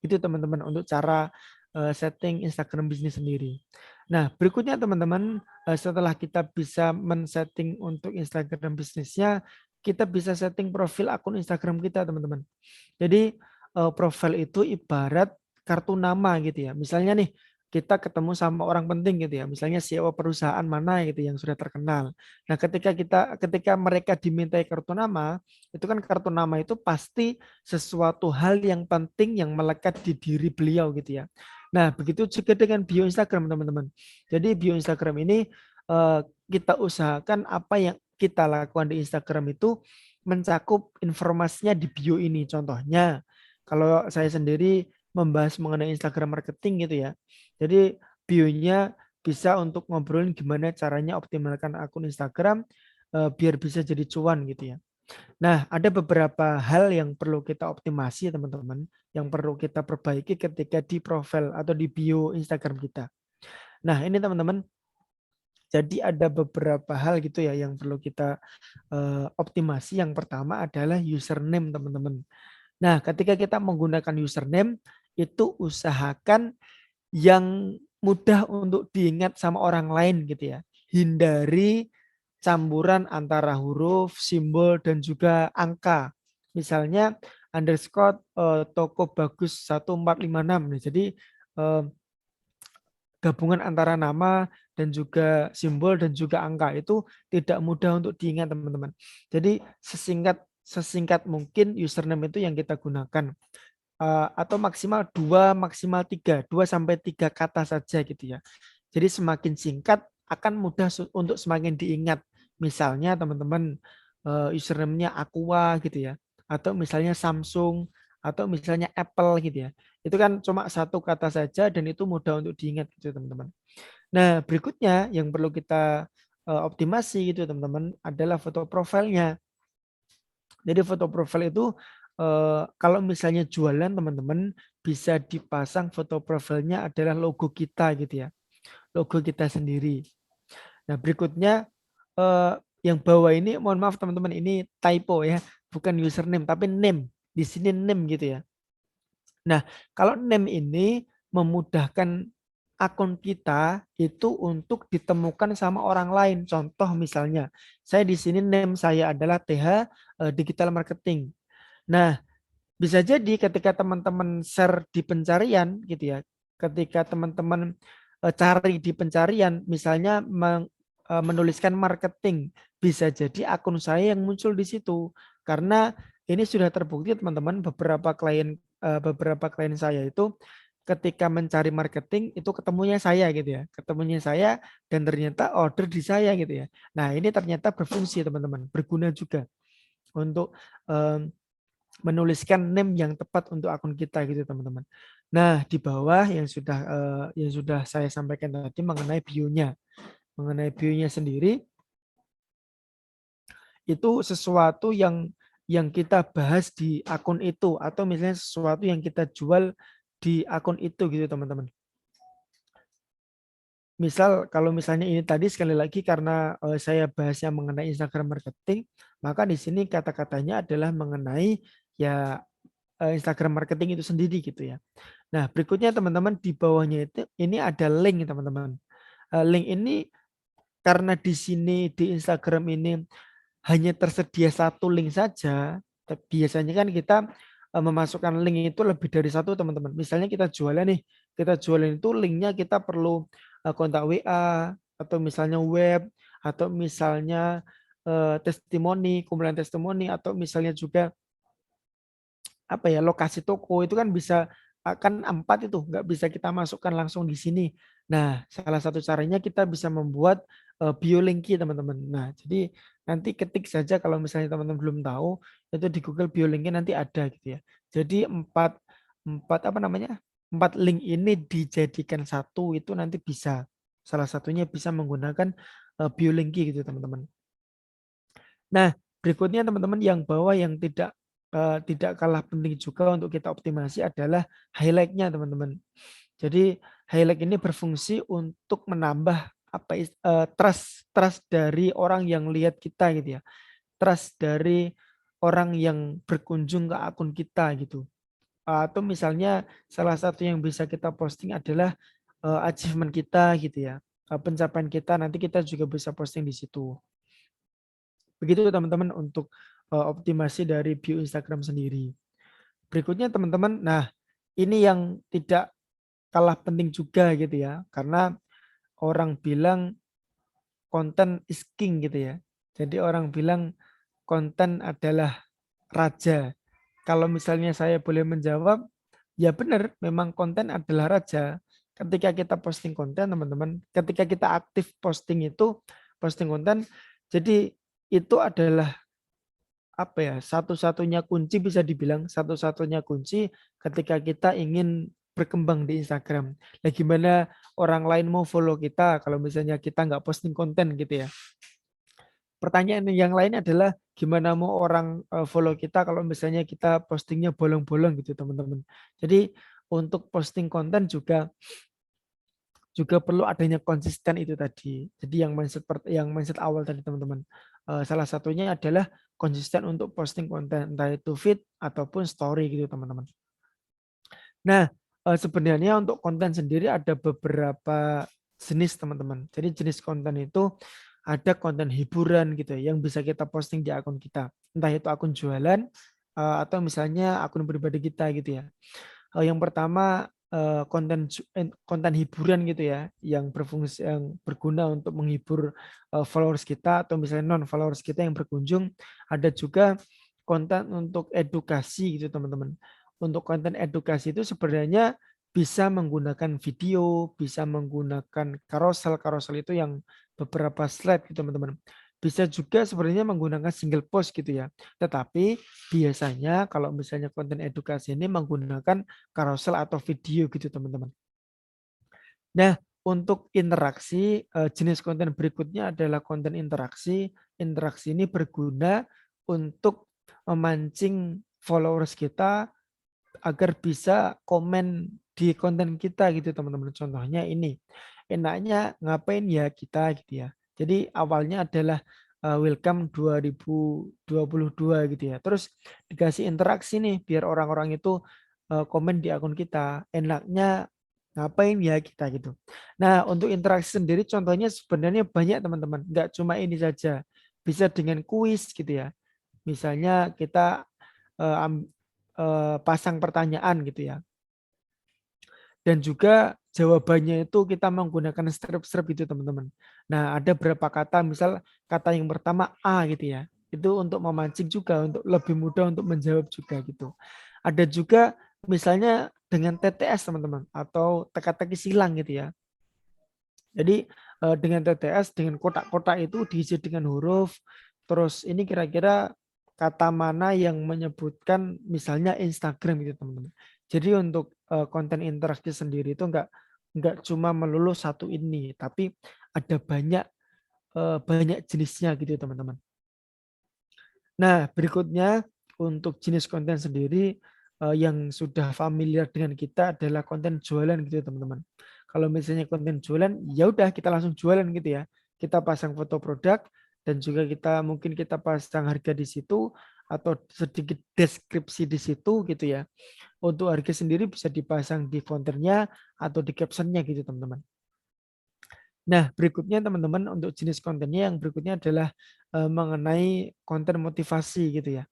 Itu teman-teman untuk cara setting Instagram bisnis sendiri. Nah, berikutnya teman-teman, setelah kita bisa men-setting untuk Instagram bisnisnya, kita bisa setting profil akun Instagram kita, teman-teman. Jadi profil itu ibarat kartu nama gitu ya. Misalnya nih kita ketemu sama orang penting gitu ya. Misalnya CEO perusahaan mana gitu yang sudah terkenal. Nah, ketika mereka dimintai kartu nama, itu kan kartu nama itu pasti sesuatu hal yang penting yang melekat di diri beliau gitu ya. Nah, begitu juga dengan bio Instagram, teman-teman. Jadi bio Instagram ini eh, kita usahakan apa yang kita lakukan di Instagram itu mencakup informasinya di bio ini. Contohnya, kalau saya sendiri membahas mengenai Instagram marketing gitu ya. Jadi bio-nya bisa untuk ngobrolin gimana caranya optimalkan akun Instagram biar bisa jadi cuan gitu ya. Nah, ada beberapa hal yang perlu kita optimasi teman-teman, yang perlu kita perbaiki ketika di profil atau di bio Instagram kita. Nah, ini teman-teman, jadi ada beberapa hal gitu ya yang perlu kita optimasi. Yang pertama adalah username teman-teman. Nah, ketika kita menggunakan username, itu usahakan yang mudah untuk diingat sama orang lain gitu ya. Hindari campuran antara huruf, simbol, dan juga angka. Misalnya underscore toko bagus 1456. Nah, jadi eh, gabungan antara nama dan juga simbol dan juga angka itu tidak mudah untuk diingat teman-teman. Jadi sesingkat mungkin username itu yang kita gunakan. Atau maksimal 2, maksimal 3, 2 sampai 3 kata saja gitu ya. Jadi semakin singkat akan mudah untuk semakin diingat. Misalnya teman-teman username-nya Aqua gitu ya. Atau misalnya Samsung atau misalnya Apple gitu ya. Itu kan cuma satu kata saja dan itu mudah untuk diingat gitu teman-teman. Nah, berikutnya yang perlu kita optimasi gitu teman-teman adalah foto profilnya. Jadi foto profil itu kalau misalnya jualan teman-teman bisa dipasang foto profilnya adalah logo kita gitu ya. Logo kita sendiri. Nah, berikutnya yang bawah ini mohon maaf teman-teman ini typo ya, bukan username tapi name. Di sini name gitu ya. Nah, kalau name ini memudahkan akun kita itu untuk ditemukan sama orang lain. Contoh misalnya, saya di sini name saya adalah TH Digital Marketing. Nah, bisa jadi ketika teman-teman share di pencarian gitu ya, ketika teman-teman cari di pencarian, misalnya menuliskan marketing, bisa jadi akun saya yang muncul di situ. Karena ini sudah terbukti teman-teman, beberapa klien saya itu ketika mencari marketing itu ketemunya saya gitu ya, ketemunya saya dan ternyata order di saya gitu ya. Nah, ini ternyata berfungsi teman-teman, berguna juga untuk menuliskan name yang tepat untuk akun kita gitu teman-teman. Nah, di bawah yang sudah saya sampaikan tadi mengenai bio-nya. Mengenai bio-nya sendiri itu sesuatu yang kita bahas di akun itu atau misalnya sesuatu yang kita jual di akun itu gitu teman-teman. Misal kalau misalnya ini tadi sekali lagi karena saya bahasnya mengenai Instagram marketing, maka di sini kata-katanya adalah mengenai ya Instagram marketing itu sendiri gitu ya. Nah, berikutnya teman-teman di bawahnya itu ini ada link teman-teman. Link ini karena di sini di Instagram ini hanya tersedia satu link saja. Biasanya kan kita memasukkan link itu lebih dari satu teman-teman. Misalnya kita jualan nih, kita jualan itu linknya kita perlu kontak WA atau misalnya web atau misalnya testimoni, kumpulan testimoni atau misalnya juga apa ya lokasi toko itu kan bisa akan 4 itu nggak bisa kita masukkan langsung di sini. Nah, salah satu caranya kita bisa membuat bio linki teman-teman. Nah, jadi nanti ketik saja kalau misalnya teman-teman belum tahu itu di Google bio linki nanti ada gitu ya. Jadi empat empat apa namanya 4 link ini dijadikan satu itu nanti bisa salah satunya bisa menggunakan bio linki gitu teman-teman. Nah, berikutnya teman-teman yang bawah yang tidak kalah penting juga untuk kita optimasi adalah highlight-nya teman-teman. Jadi highlight ini berfungsi untuk menambah trust dari orang yang lihat kita gitu ya. Trust dari orang yang berkunjung ke akun kita gitu. Atau misalnya salah satu yang bisa kita posting adalah achievement kita gitu ya. Pencapaian kita nanti kita juga bisa posting di situ. Begitu teman-teman untuk optimasi dari bio Instagram sendiri. Berikutnya teman-teman, nah ini yang tidak kalah penting juga gitu ya. Karena orang bilang konten is king gitu ya. Jadi orang bilang konten adalah raja. Kalau misalnya saya boleh menjawab, ya benar, memang konten adalah raja. Ketika kita posting konten, teman-teman, ketika kita aktif posting itu, posting konten, jadi itu adalah apa ya, satu-satunya kunci, bisa dibilang satu-satunya kunci ketika kita ingin berkembang di Instagram. Nah, gimana orang lain mau follow kita kalau misalnya kita nggak posting konten gitu ya. Pertanyaan yang lain adalah gimana mau orang follow kita kalau misalnya kita postingnya bolong-bolong gitu teman-teman. Jadi untuk posting konten juga perlu adanya konsisten itu tadi. Jadi yang mindset awal tadi teman-teman. Salah satunya adalah konsisten untuk posting konten entah itu feed ataupun story gitu teman-teman. Nah, sebenarnya untuk konten sendiri ada beberapa jenis teman-teman. Jadi jenis konten itu ada konten hiburan gitu ya, yang bisa kita posting di akun kita. Entah itu akun jualan atau misalnya akun pribadi kita gitu ya. Yang pertama konten hiburan gitu ya, yang berfungsi, yang berguna untuk menghibur followers kita atau misalnya non followers kita yang berkunjung. Ada juga konten untuk edukasi gitu teman-teman. Untuk konten edukasi itu sebenarnya bisa menggunakan video, bisa menggunakan carousel. Carousel itu yang beberapa slide gitu teman-teman. Bisa juga sebenarnya menggunakan single post gitu ya. Tetapi biasanya kalau misalnya konten edukasi ini menggunakan carousel atau video gitu teman-teman. Nah, untuk interaksi, jenis konten berikutnya adalah konten interaksi. Interaksi ini berguna untuk memancing followers kita agar bisa komen di konten kita gitu teman-teman. Contohnya ini, enaknya ngapain ya kita gitu ya. Jadi awalnya adalah welcome 2022 gitu ya. Terus dikasih interaksi nih biar orang-orang itu komen di akun kita. Enaknya ngapain ya kita gitu. Nah, untuk interaksi sendiri contohnya sebenarnya banyak teman-teman. Enggak cuma ini saja. Bisa dengan kuis gitu ya. Misalnya kita pasang pertanyaan gitu ya. Dan juga jawabannya itu kita menggunakan strip-strip gitu teman-teman. Nah, ada berapa kata, misal kata yang pertama A gitu ya. Itu untuk memancing juga, untuk lebih mudah untuk menjawab juga gitu. Ada juga misalnya dengan TTS teman-teman, atau teka-teki silang gitu ya. Jadi dengan TTS, dengan kotak-kotak itu diisi dengan huruf, terus ini kira-kira kata mana yang menyebutkan misalnya Instagram gitu teman-teman. Jadi untuk konten interaksi sendiri itu enggak cuma melulu satu ini, tapi ada banyak jenisnya gitu teman-teman. Nah, berikutnya untuk jenis konten sendiri yang sudah familiar dengan kita adalah konten jualan gitu teman-teman. Kalau misalnya konten jualan, ya udah kita langsung jualan gitu ya. Kita pasang foto produk dan juga mungkin kita pasang harga di situ atau sedikit deskripsi di situ gitu ya. Untuk harga sendiri bisa dipasang di kontennya atau di captionnya gitu teman-teman. Nah, berikutnya teman-teman untuk jenis kontennya yang berikutnya adalah mengenai konten motivasi gitu ya.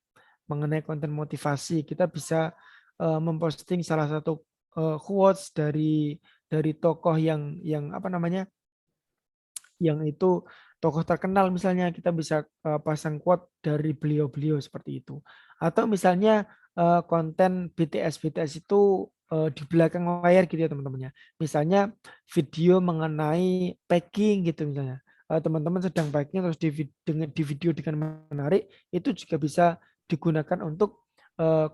Mengenai konten motivasi, kita bisa memposting salah satu quotes dari tokoh yang apa namanya? Yang itu tokoh terkenal, misalnya kita bisa pasang quote dari beliau-beliau seperti itu. Atau misalnya konten BTS itu di belakang layar gitu ya teman-teman ya. Misalnya video mengenai packing gitu misalnya. Teman-teman sedang packing terus di video dengan menarik, itu juga bisa digunakan untuk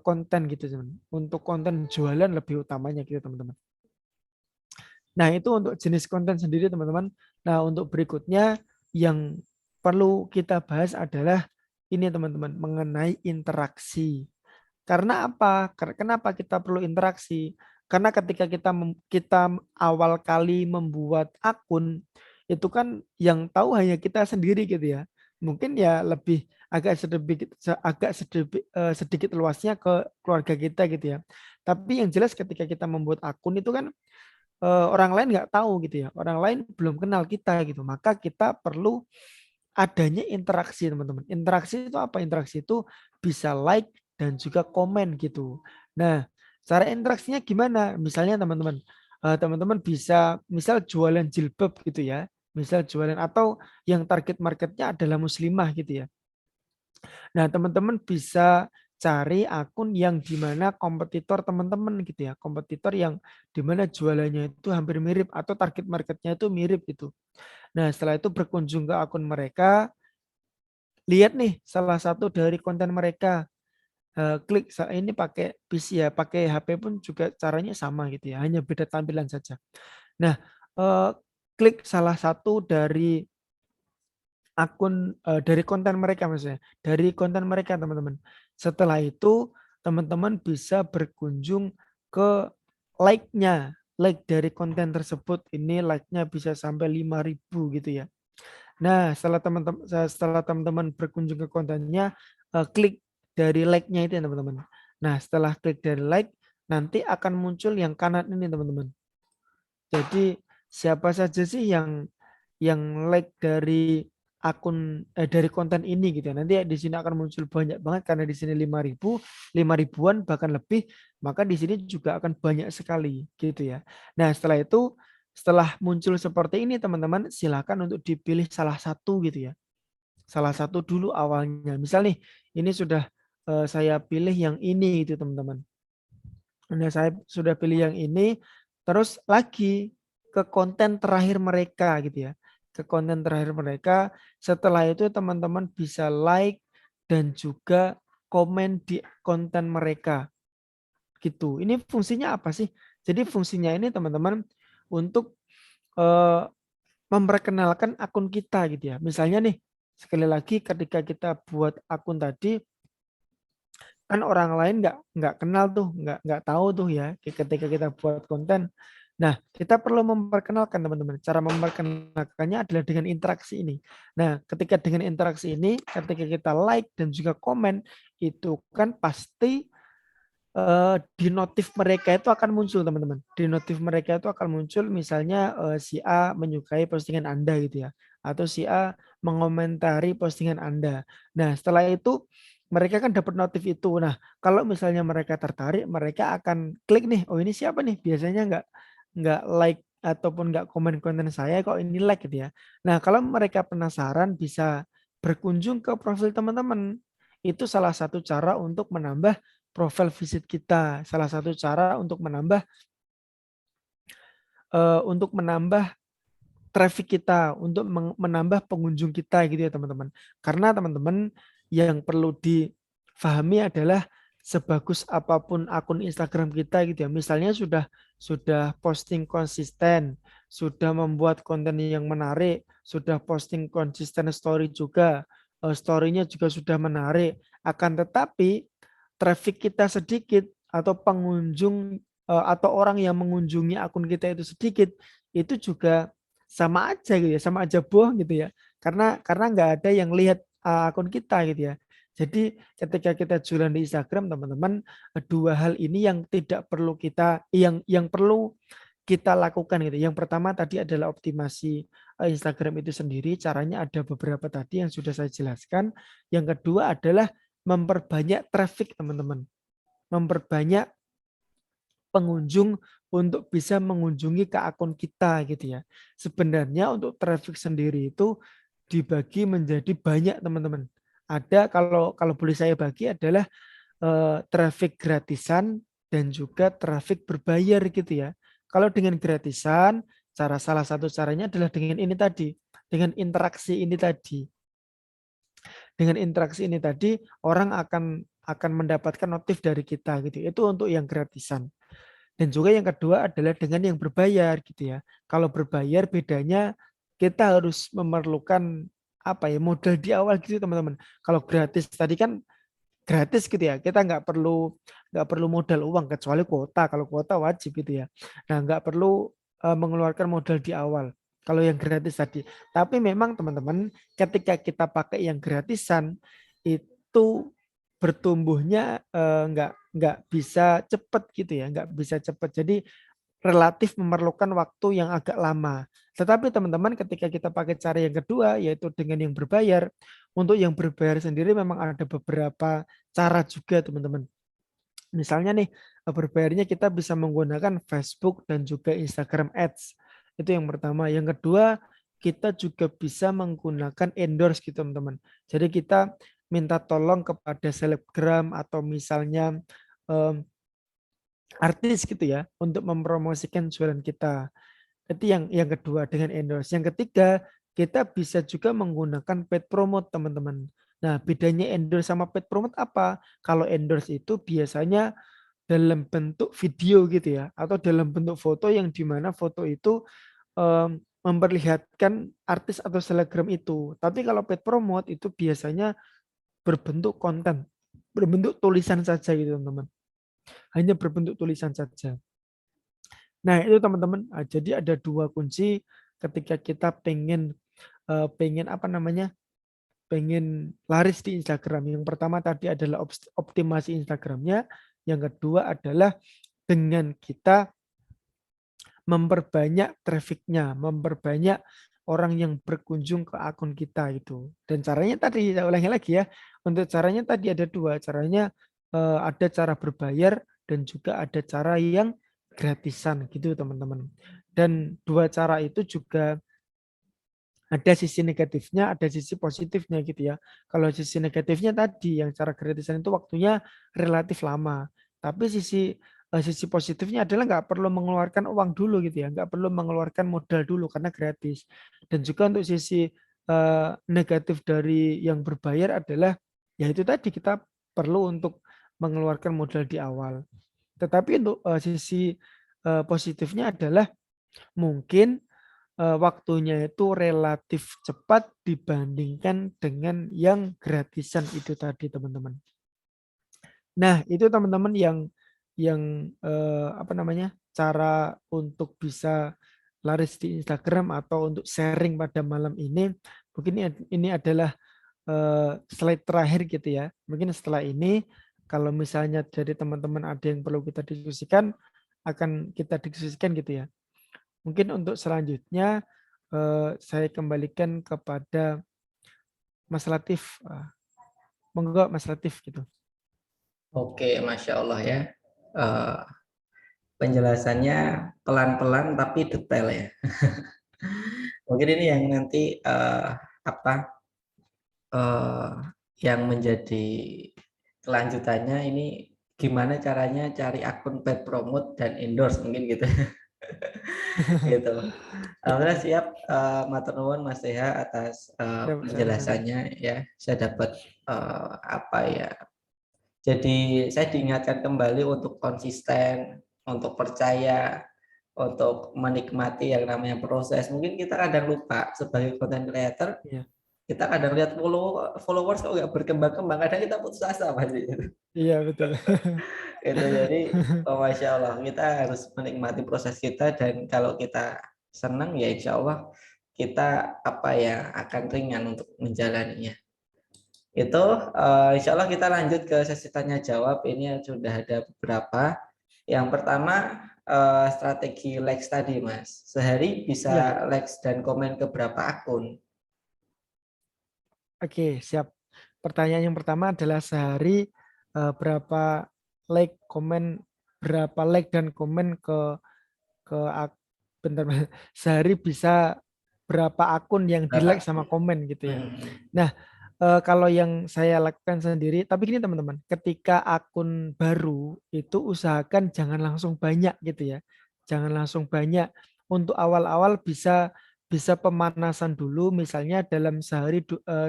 konten gitu teman. Untuk konten jualan lebih utamanya gitu teman-teman. Nah, itu untuk jenis konten sendiri, teman-teman. Nah, untuk berikutnya yang perlu kita bahas adalah ini, teman-teman, mengenai interaksi. Karena apa? Kenapa kita perlu interaksi? Karena ketika kita awal kali membuat akun, itu kan yang tahu hanya kita sendiri gitu ya. Mungkin ya lebih sedikit luasnya ke keluarga kita gitu ya. Tapi yang jelas ketika kita membuat akun itu kan orang lain nggak tahu gitu ya. Orang lain belum kenal kita gitu. Maka kita perlu adanya interaksi teman-teman. Interaksi itu apa? Interaksi itu bisa like dan juga komen gitu. Nah, cara interaksinya gimana? Misalnya teman-teman, teman-teman bisa misal jualan jilbab gitu ya. Misal jualan atau yang target marketnya adalah muslimah gitu ya. Nah, teman-teman bisa cari akun yang dimana kompetitor teman-teman gitu ya. Kompetitor yang dimana jualannya itu hampir mirip atau target marketnya itu mirip gitu. Nah, setelah itu berkunjung ke akun mereka, lihat nih salah satu dari konten mereka, klik ini pakai PC ya, pakai HP pun juga caranya sama gitu ya, hanya beda tampilan saja. Nah, eee, klik salah satu dari akun, dari konten mereka maksudnya, dari konten mereka teman-teman. Setelah itu teman-teman bisa berkunjung ke like-nya, like dari konten tersebut, ini like-nya bisa sampai 5.000 gitu ya. Nah, setelah teman-teman berkunjung ke kontennya, klik dari like-nya itu ya teman-teman. Nah, setelah klik dari like, nanti akan muncul yang kanan ini teman-teman. Jadi siapa saja sih yang like dari dari konten ini gitu ya. Nanti di sini akan muncul banyak banget karena di sini 5.000, 5.000-an bahkan lebih, maka di sini juga akan banyak sekali gitu ya. Nah, setelah itu setelah muncul seperti ini teman-teman silakan untuk dipilih salah satu gitu ya. Salah satu dulu awalnya. Misal nih ini sudah saya pilih yang ini itu teman-teman. Nah, saya sudah pilih yang ini, terus lagi ke konten terakhir mereka gitu ya. Ke konten terakhir mereka, setelah itu teman-teman bisa like dan juga komen di konten mereka gitu. Ini fungsinya apa sih? Jadi fungsinya ini teman-teman untuk eh, memperkenalkan akun kita gitu ya. Misalnya nih, sekali lagi ketika kita buat akun tadi, kan orang lain nggak kenal tuh, nggak tahu tuh ya ketika kita buat konten. Nah, kita perlu memperkenalkan teman-teman. Cara memperkenalkannya adalah dengan interaksi ini. Nah, ketika dengan interaksi ini, ketika kita like dan juga komen, itu kan pasti di notif mereka itu akan muncul teman-teman. Di notif mereka itu akan muncul misalnya si A menyukai postingan Anda gitu ya. Atau si A mengomentari postingan Anda. Nah setelah itu mereka kan dapat notif itu. Nah kalau misalnya mereka tertarik mereka akan klik nih. Oh ini siapa nih? Biasanya nggak like ataupun nggak komen konten saya kok ini like gitu ya. Nah kalau mereka penasaran bisa berkunjung ke profil teman-teman. Itu salah satu cara untuk menambah profil visit kita. Salah satu cara untuk menambah traffic kita, untuk menambah pengunjung kita gitu ya teman-teman. Karena teman-teman yang perlu difahami adalah sebagus apapun akun Instagram kita gitu ya. Misalnya sudah posting konsisten, sudah membuat konten yang menarik, sudah posting konsisten story juga, story-nya juga sudah menarik. Akan tetapi traffic kita sedikit atau pengunjung atau orang yang mengunjungi akun kita itu sedikit, itu juga sama aja gitu ya, sama aja bohong gitu ya. Karena nggak ada yang lihat akun kita gitu ya. Jadi ketika kita jualan di Instagram teman-teman, dua hal ini yang tidak perlu kita yang perlu kita lakukan gitu. Yang pertama tadi adalah optimasi Instagram itu sendiri, caranya ada beberapa tadi yang sudah saya jelaskan. Yang kedua adalah memperbanyak traffic teman-teman. Memperbanyak pengunjung untuk bisa mengunjungi ke akun kita gitu ya. Sebenarnya untuk traffic sendiri itu dibagi menjadi banyak teman-teman. Ada kalau boleh saya bagi adalah traffic gratisan dan juga traffic berbayar gitu ya. Kalau dengan gratisan, salah satu caranya adalah dengan ini tadi, dengan interaksi ini tadi. Dengan interaksi ini tadi orang akan mendapatkan notif dari kita gitu. Itu untuk yang gratisan. Dan juga yang kedua adalah dengan yang berbayar gitu ya. Kalau berbayar bedanya kita harus memerlukan apa ya modal di awal gitu teman-teman. Kalau gratis tadi kan gratis gitu ya. Kita nggak perlu modal uang kecuali kuota. Kalau kuota wajib gitu ya. Nah nggak perlu mengeluarkan modal di awal. Kalau yang gratis tadi. Tapi memang teman-teman, ketika kita pakai yang gratisan itu bertumbuhnya nggak bisa cepat gitu ya, nggak bisa cepat. Jadi relatif memerlukan waktu yang agak lama. Tetapi teman-teman ketika kita pakai cara yang kedua yaitu dengan yang berbayar, untuk yang berbayar sendiri memang ada beberapa cara juga teman-teman. Misalnya nih berbayarnya kita bisa menggunakan Facebook dan juga Instagram Ads. Itu yang pertama. Yang kedua kita juga bisa menggunakan endorse gitu teman-teman. Jadi kita minta tolong kepada selebgram atau misalnya artis gitu ya untuk mempromosikan jualan kita. Itu yang kedua dengan endorse. Yang ketiga, kita bisa juga menggunakan paid promote teman-teman. Nah, bedanya endorse sama paid promote apa? Kalau endorse itu biasanya dalam bentuk video gitu ya, atau dalam bentuk foto yang dimana foto itu memperlihatkan artis atau selebgram itu. Tapi kalau paid promote itu biasanya berbentuk konten, berbentuk tulisan saja gitu teman-teman. Hanya berbentuk tulisan saja. Nah, itu teman-teman. Jadi ada dua kunci ketika kita pengen apa namanya? Pengen laris di Instagram. Yang pertama tadi adalah optimasi Instagramnya. Yang kedua adalah dengan kita memperbanyak trafficnya, memperbanyak orang yang berkunjung ke akun kita itu. Dan caranya tadi saya ulangi lagi ya. Untuk caranya tadi ada dua. Caranya ada cara berbayar dan juga ada cara yang gratisan gitu teman-teman. Dan dua cara itu juga ada sisi negatifnya, ada sisi positifnya gitu ya. Kalau sisi negatifnya tadi yang cara gratisan itu waktunya relatif lama. Tapi sisi positifnya adalah nggak perlu mengeluarkan uang dulu gitu ya, nggak perlu mengeluarkan modal dulu karena gratis. Dan juga untuk sisi negatif dari yang berbayar adalah ya itu tadi kita perlu untuk mengeluarkan modal di awal. Tetapi untuk sisi positifnya adalah mungkin waktunya itu relatif cepat dibandingkan dengan yang gratisan itu tadi teman-teman. Nah itu teman-teman yang apa namanya cara untuk bisa laris di Instagram atau untuk sharing pada malam ini. Mungkin ini adalah slide terakhir gitu ya. Mungkin setelah ini kalau misalnya dari teman-teman ada yang perlu kita diskusikan akan kita diskusikan gitu ya. Mungkin untuk selanjutnya saya kembalikan kepada Mas Latif. Monggo Mas Latif gitu. Oke, Masya Allah ya. Eh, Penjelasannya pelan-pelan tapi detail ya. Mungkin ini yang nanti apa eh, yang menjadi kelanjutannya ini gimana caranya cari akun paid promote dan endorse mungkin gitu. Gitu. Alhamdulillah siap, matur nuwun Mas Teha atas Sama-sama. penjelasannya ya. Saya dapat apa ya? Jadi saya diingatkan kembali untuk konsisten, untuk percaya, untuk menikmati yang namanya proses. Mungkin kita kadang lupa sebagai content creator, Iya, kita kadang lihat followers kok nggak berkembang-kembang. Kadang kita putus asa pasti. iya betul. Itu jadi, oh, Masya Allah, kita harus menikmati proses kita dan kalau kita senang ya insya Allah kita apa ya akan ringan untuk menjalaninya. Itu insya Allah kita lanjut ke sesi tanya jawab. Ini sudah ada beberapa. Yang pertama strategi likes tadi Mas. Sehari Iya, bisa likes dan komen ke berapa akun? oke, siap. Pertanyaan yang pertama adalah sehari berapa like, komen, berapa like dan komen bentar, sehari bisa berapa akun yang di like Berapa? sama komen gitu ya. Hmm. Nah, kalau yang saya lakukan sendiri, tapi gini teman-teman, ketika akun baru itu usahakan jangan langsung banyak gitu ya. Jangan langsung banyak. Untuk awal-awal bisa pemanasan dulu, misalnya dalam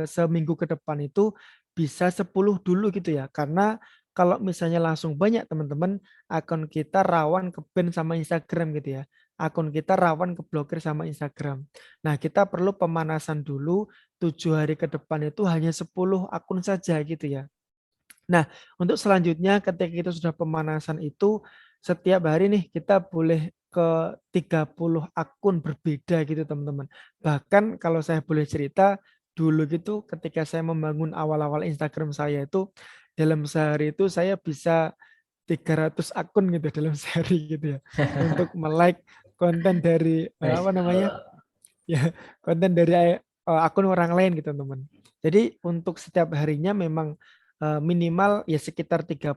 seminggu ke depan itu bisa 10 dulu gitu ya. Karena kalau misalnya langsung banyak teman-teman, akun kita rawan ke ban sama Instagram gitu ya. Akun kita rawan keblokir sama Instagram. Nah, kita perlu pemanasan dulu 7 hari ke depan itu hanya 10 akun saja gitu ya. Nah, untuk selanjutnya ketika kita sudah pemanasan itu setiap hari nih kita boleh ke 30 akun berbeda gitu teman-teman. Bahkan kalau saya boleh cerita, dulu gitu ketika saya membangun awal-awal Instagram saya itu, dalam sehari itu saya bisa 300 akun gitu dalam sehari gitu ya. Untuk like konten dari apa Masya namanya? Allah. Ya, konten dari akun orang lain gitu teman. Jadi untuk setiap harinya memang minimal ya sekitar 30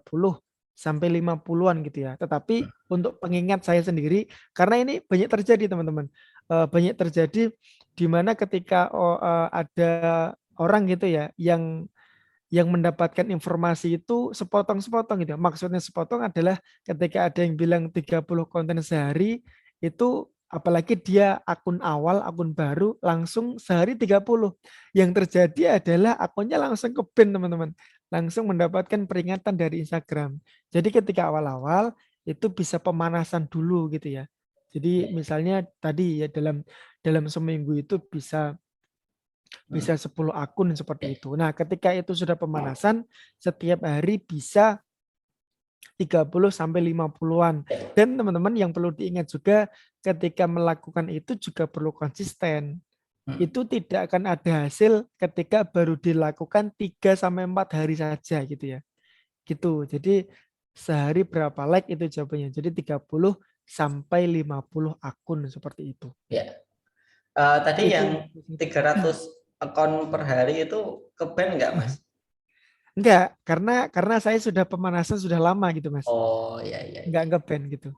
sampai 50-an gitu ya. Tetapi untuk pengingat saya sendiri, karena ini banyak terjadi teman-teman. Banyak terjadi di mana ketika ada orang gitu ya yang mendapatkan informasi itu sepotong-sepotong gitu. Maksudnya sepotong adalah ketika ada yang bilang 30 konten sehari, itu apalagi dia akun awal, akun baru, langsung sehari 30. Yang terjadi adalah akunnya langsung ke-ban teman-teman. Langsung mendapatkan peringatan dari Instagram. Jadi ketika awal-awal, itu bisa pemanasan dulu gitu ya. Jadi Ya. misalnya tadi ya dalam dalam seminggu itu bisa 10 akun seperti itu. Nah, ketika itu sudah pemanasan, setiap hari bisa 30 sampai 50-an. Dan teman-teman yang perlu diingat juga ketika melakukan itu juga perlu konsisten. Itu tidak akan ada hasil ketika baru dilakukan 3 sampai 4 hari saja gitu ya. Gitu. Jadi sehari berapa like itu jawabannya. Jadi 30 sampai 50 akun seperti itu. Ya. Tadi Itu yang 300 akun per hari itu ke-ban nggak, Mas? enggak, karena saya sudah pemanasan sudah lama gitu, Mas. Oh, ya, ya, Enggak ya. nge-ban gitu.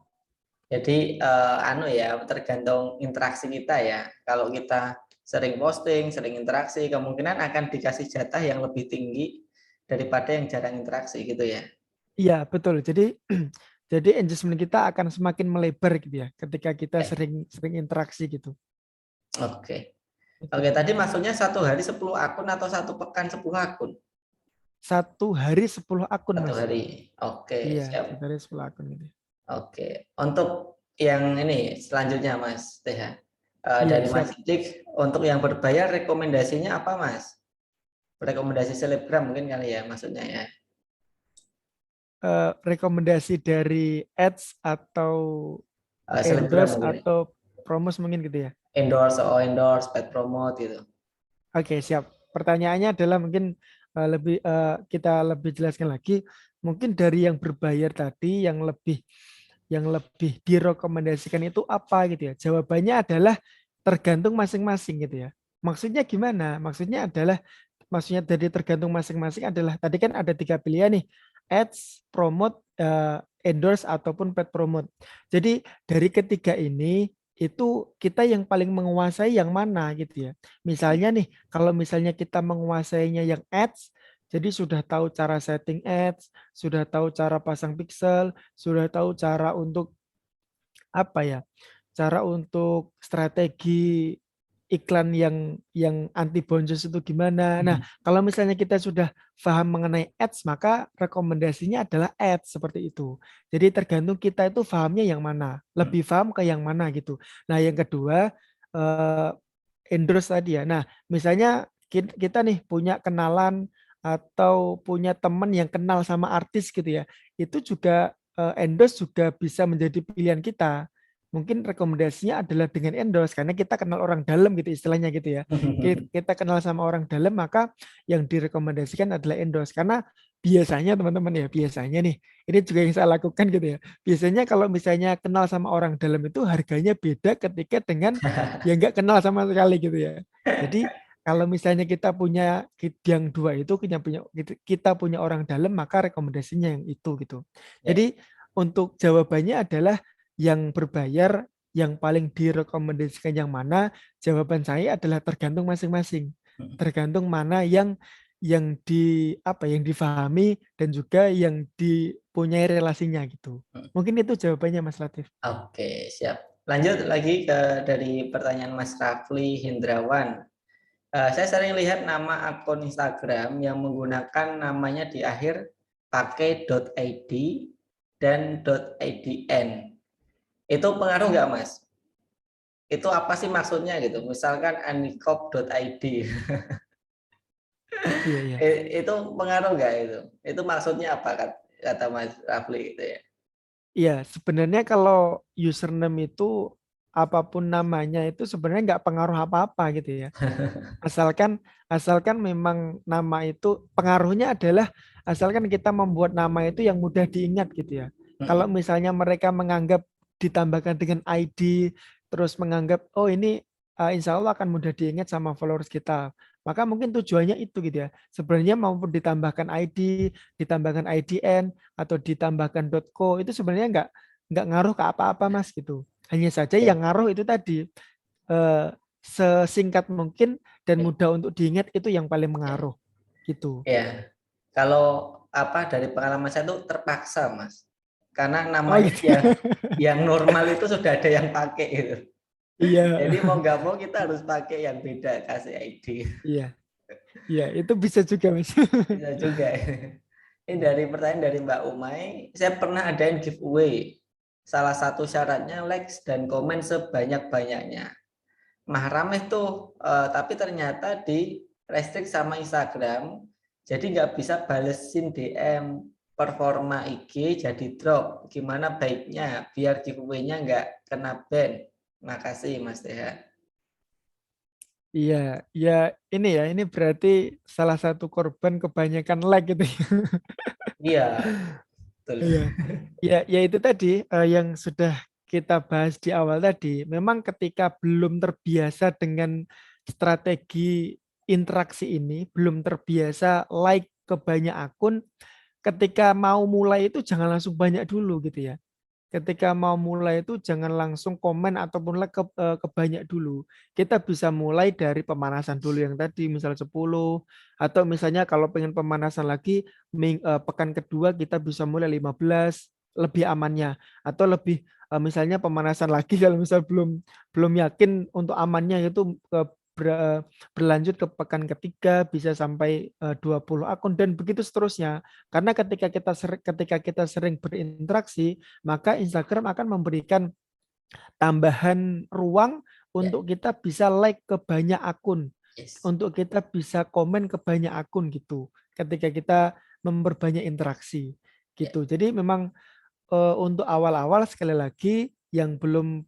Jadi anu ya, tergantung interaksi kita ya. Kalau kita sering posting, sering interaksi, kemungkinan akan dikasih jatah yang lebih tinggi daripada yang jarang interaksi gitu ya. Iya, betul. Jadi jadi engagement kita akan semakin melebar gitu ya ketika kita Ya, sering sering interaksi gitu. oke. Itu Oke, tadi teman-teman. maksudnya satu hari 10 akun atau satu pekan 10 akun? Satu hari 10 akun, Satu Mas. hari. Oke, Iya, siap. satu hari 10 akun gitu. Oke. Untuk yang ini selanjutnya Mas TH. Iya, Dari Mas siap. Sidik, untuk yang berbayar rekomendasinya apa Mas? Rekomendasi selebgram mungkin kali ya maksudnya ya. Rekomendasi dari ads atau Selebgram endorse mungkin. atau promos mungkin gitu ya. Endorse, oh endorse, paid promote gitu. Oke, siap. Pertanyaannya adalah mungkin kita lebih jelaskan lagi. Mungkin dari yang berbayar tadi yang lebih direkomendasikan itu apa gitu ya. Jawabannya adalah tergantung masing-masing gitu ya. Maksudnya gimana? Maksudnya dari tergantung masing-masing adalah tadi kan ada 3 pilihan nih. Ads, promote, endorse ataupun paid promote. Jadi dari ketiga ini itu kita yang paling menguasai yang mana gitu ya. Misalnya nih, kalau misalnya kita menguasainya yang ads, jadi sudah tahu cara setting ads, sudah tahu cara pasang pixel, sudah tahu cara untuk apa ya? Cara untuk strategi iklan yang anti bounce itu gimana. Nah, kalau misalnya kita sudah paham mengenai ads, maka rekomendasinya adalah ads seperti itu. Jadi tergantung kita itu pahamnya yang mana, lebih paham ke yang mana gitu. Nah, yang kedua eh, endorse tadi ya. Nah, misalnya kita nih punya kenalan atau punya teman yang kenal sama artis gitu ya. Itu juga endorse juga bisa menjadi pilihan kita. Mungkin rekomendasinya adalah dengan endorse karena kita kenal orang dalam gitu istilahnya gitu ya. Kita kenal sama orang dalam maka yang direkomendasikan adalah endorse karena biasanya teman-teman ya biasanya nih ini juga yang saya lakukan gitu ya. Biasanya kalau misalnya kenal sama orang dalam itu harganya beda ketika dengan yang nggak kenal sama sekali gitu ya. Jadi kalau misalnya kita punya yang dua itu kita punya orang dalam maka rekomendasinya yang itu gitu. Ya. Jadi untuk jawabannya adalah yang berbayar yang paling direkomendasikan yang mana? Jawaban saya adalah tergantung masing-masing. Tergantung mana yang yang difahami dan juga yang dipunyai relasinya gitu. Mungkin itu jawabannya Mas Latif. Oke, siap. Lanjut lagi dari pertanyaan Mas Rafli Hendrawan. Saya sering lihat nama akun Instagram yang menggunakan namanya di akhir pakai .id dan .idn. Itu pengaruh nggak, Mas? Itu apa sih maksudnya gitu? Misalkan anikop.id. Iya, iya. Itu pengaruh nggak itu? Itu maksudnya apa kata Mas Rafli gitu ya? Iya, sebenarnya kalau username itu apapun namanya itu sebenarnya nggak pengaruh apa-apa gitu ya. Asalkan asalkan memang nama itu pengaruhnya adalah asalkan kita membuat nama itu yang mudah diingat gitu ya. Kalau Mm-mm. misalnya mereka menganggap ditambahkan dengan ID terus menganggap oh ini insya Allah akan mudah diingat sama followers kita. Maka mungkin tujuannya itu gitu ya. Sebenarnya maupun ditambahkan ID, ditambahkan IDN atau ditambahkan .co itu sebenarnya nggak ngaruh ke apa-apa Mas gitu. Hanya saja Ya, yang ngaruh itu tadi eh, sesingkat mungkin dan mudah untuk diingat itu yang paling ya, mengaruh gitu. ya. Kalau apa dari pengalaman saya tuh terpaksa, Mas. Karena Oh namanya gitu. yang normal itu sudah ada yang pakai gitu. Iya, Jadi mau nggak mau kita harus pakai yang beda, kasih ID. iya, iya itu bisa juga Mas. Bisa juga. Ini dari pertanyaan dari Mbak Umay, saya pernah adain giveaway. Salah satu syaratnya likes dan komen sebanyak-banyaknya. Mah rameh tuh, tapi ternyata di restrict sama Instagram, jadi nggak bisa balesin DM, performa IG jadi drop. Gimana baiknya biar giveaway-nya nggak kena ban? Makasih Mas Deha. Iya, ya ini berarti salah satu korban kebanyakan like gitu ya. Iya, betul. Iya, ya itu tadi yang sudah kita bahas di awal tadi. Memang ketika belum terbiasa dengan strategi interaksi ini, belum terbiasa like ke banyak akun, ketika mau mulai itu jangan langsung banyak dulu gitu ya. Ketika mau mulai itu jangan langsung komen ataupun like ke banyak dulu. Kita bisa mulai dari pemanasan dulu yang tadi misal 10 atau misalnya kalau pengen pemanasan lagi pekan kedua kita bisa mulai 15 lebih amannya atau lebih misalnya pemanasan lagi kalau misal belum belum yakin untuk amannya itu berlanjut ke pekan ketiga bisa sampai 20 akun dan begitu seterusnya. Karena ketika kita sering berinteraksi, maka Instagram akan memberikan tambahan ruang Ya, untuk kita bisa like ke banyak akun, yes. untuk kita bisa komen ke banyak akun gitu. Ketika kita memperbanyak interaksi Ya. gitu. Jadi memang untuk awal-awal sekali lagi yang belum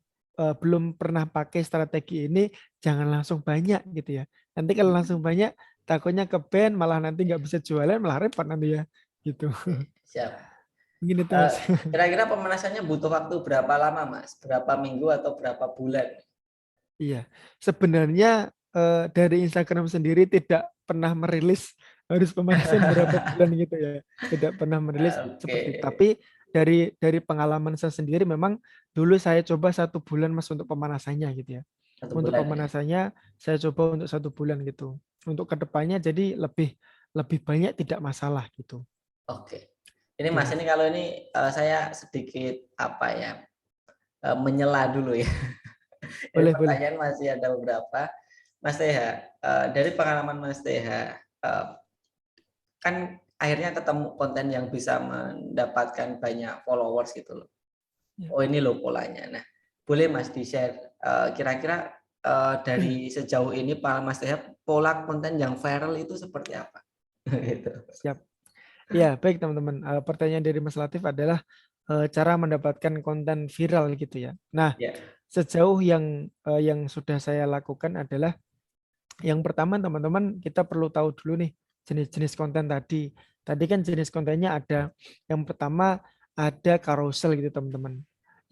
pernah pakai strategi ini jangan langsung banyak gitu ya. Nanti kalau langsung banyak takutnya ke ban malah nanti nggak bisa jualan malah repot nanti ya gitu. Oke, siap. Mungkin itu Eh, Mas. Kira-kira pemanasannya butuh waktu berapa lama, Mas? Berapa minggu atau berapa bulan? Iya, sebenarnya dari Instagram sendiri tidak pernah merilis harus pemanasan berapa bulan gitu ya. Tidak pernah merilis Oke, seperti itu. Tapi dari pengalaman saya sendiri memang dulu saya coba 1 bulan Mas untuk pemanasannya gitu ya. satu Untuk bulan ya. pemanasannya saya coba untuk 1 bulan gitu. Untuk kedepannya jadi lebih lebih banyak tidak masalah gitu. Oke. Ini Mas, Ya, ini kalau ini saya sedikit apa ya, menyela dulu ya. Ini boleh boleh. pertanyaan masih ada beberapa. Mas Teha, dari pengalaman Mas Teha, kan akhirnya ketemu konten yang bisa mendapatkan banyak followers gitu loh. Ya. Oh ini loh polanya. Nah, boleh Mas di-share kira-kira dari sejauh ini Pak Mas Teha pola konten yang viral itu seperti apa? Gitu. Siap. Ya, baik teman-teman. Pertanyaan dari Mas Latif adalah cara mendapatkan konten viral gitu ya. Nah, Ya, sejauh yang sudah saya lakukan adalah yang pertama teman-teman kita perlu tahu dulu nih jenis-jenis konten tadi. Tadi kan jenis kontennya ada. Yang pertama ada carousel gitu teman-teman.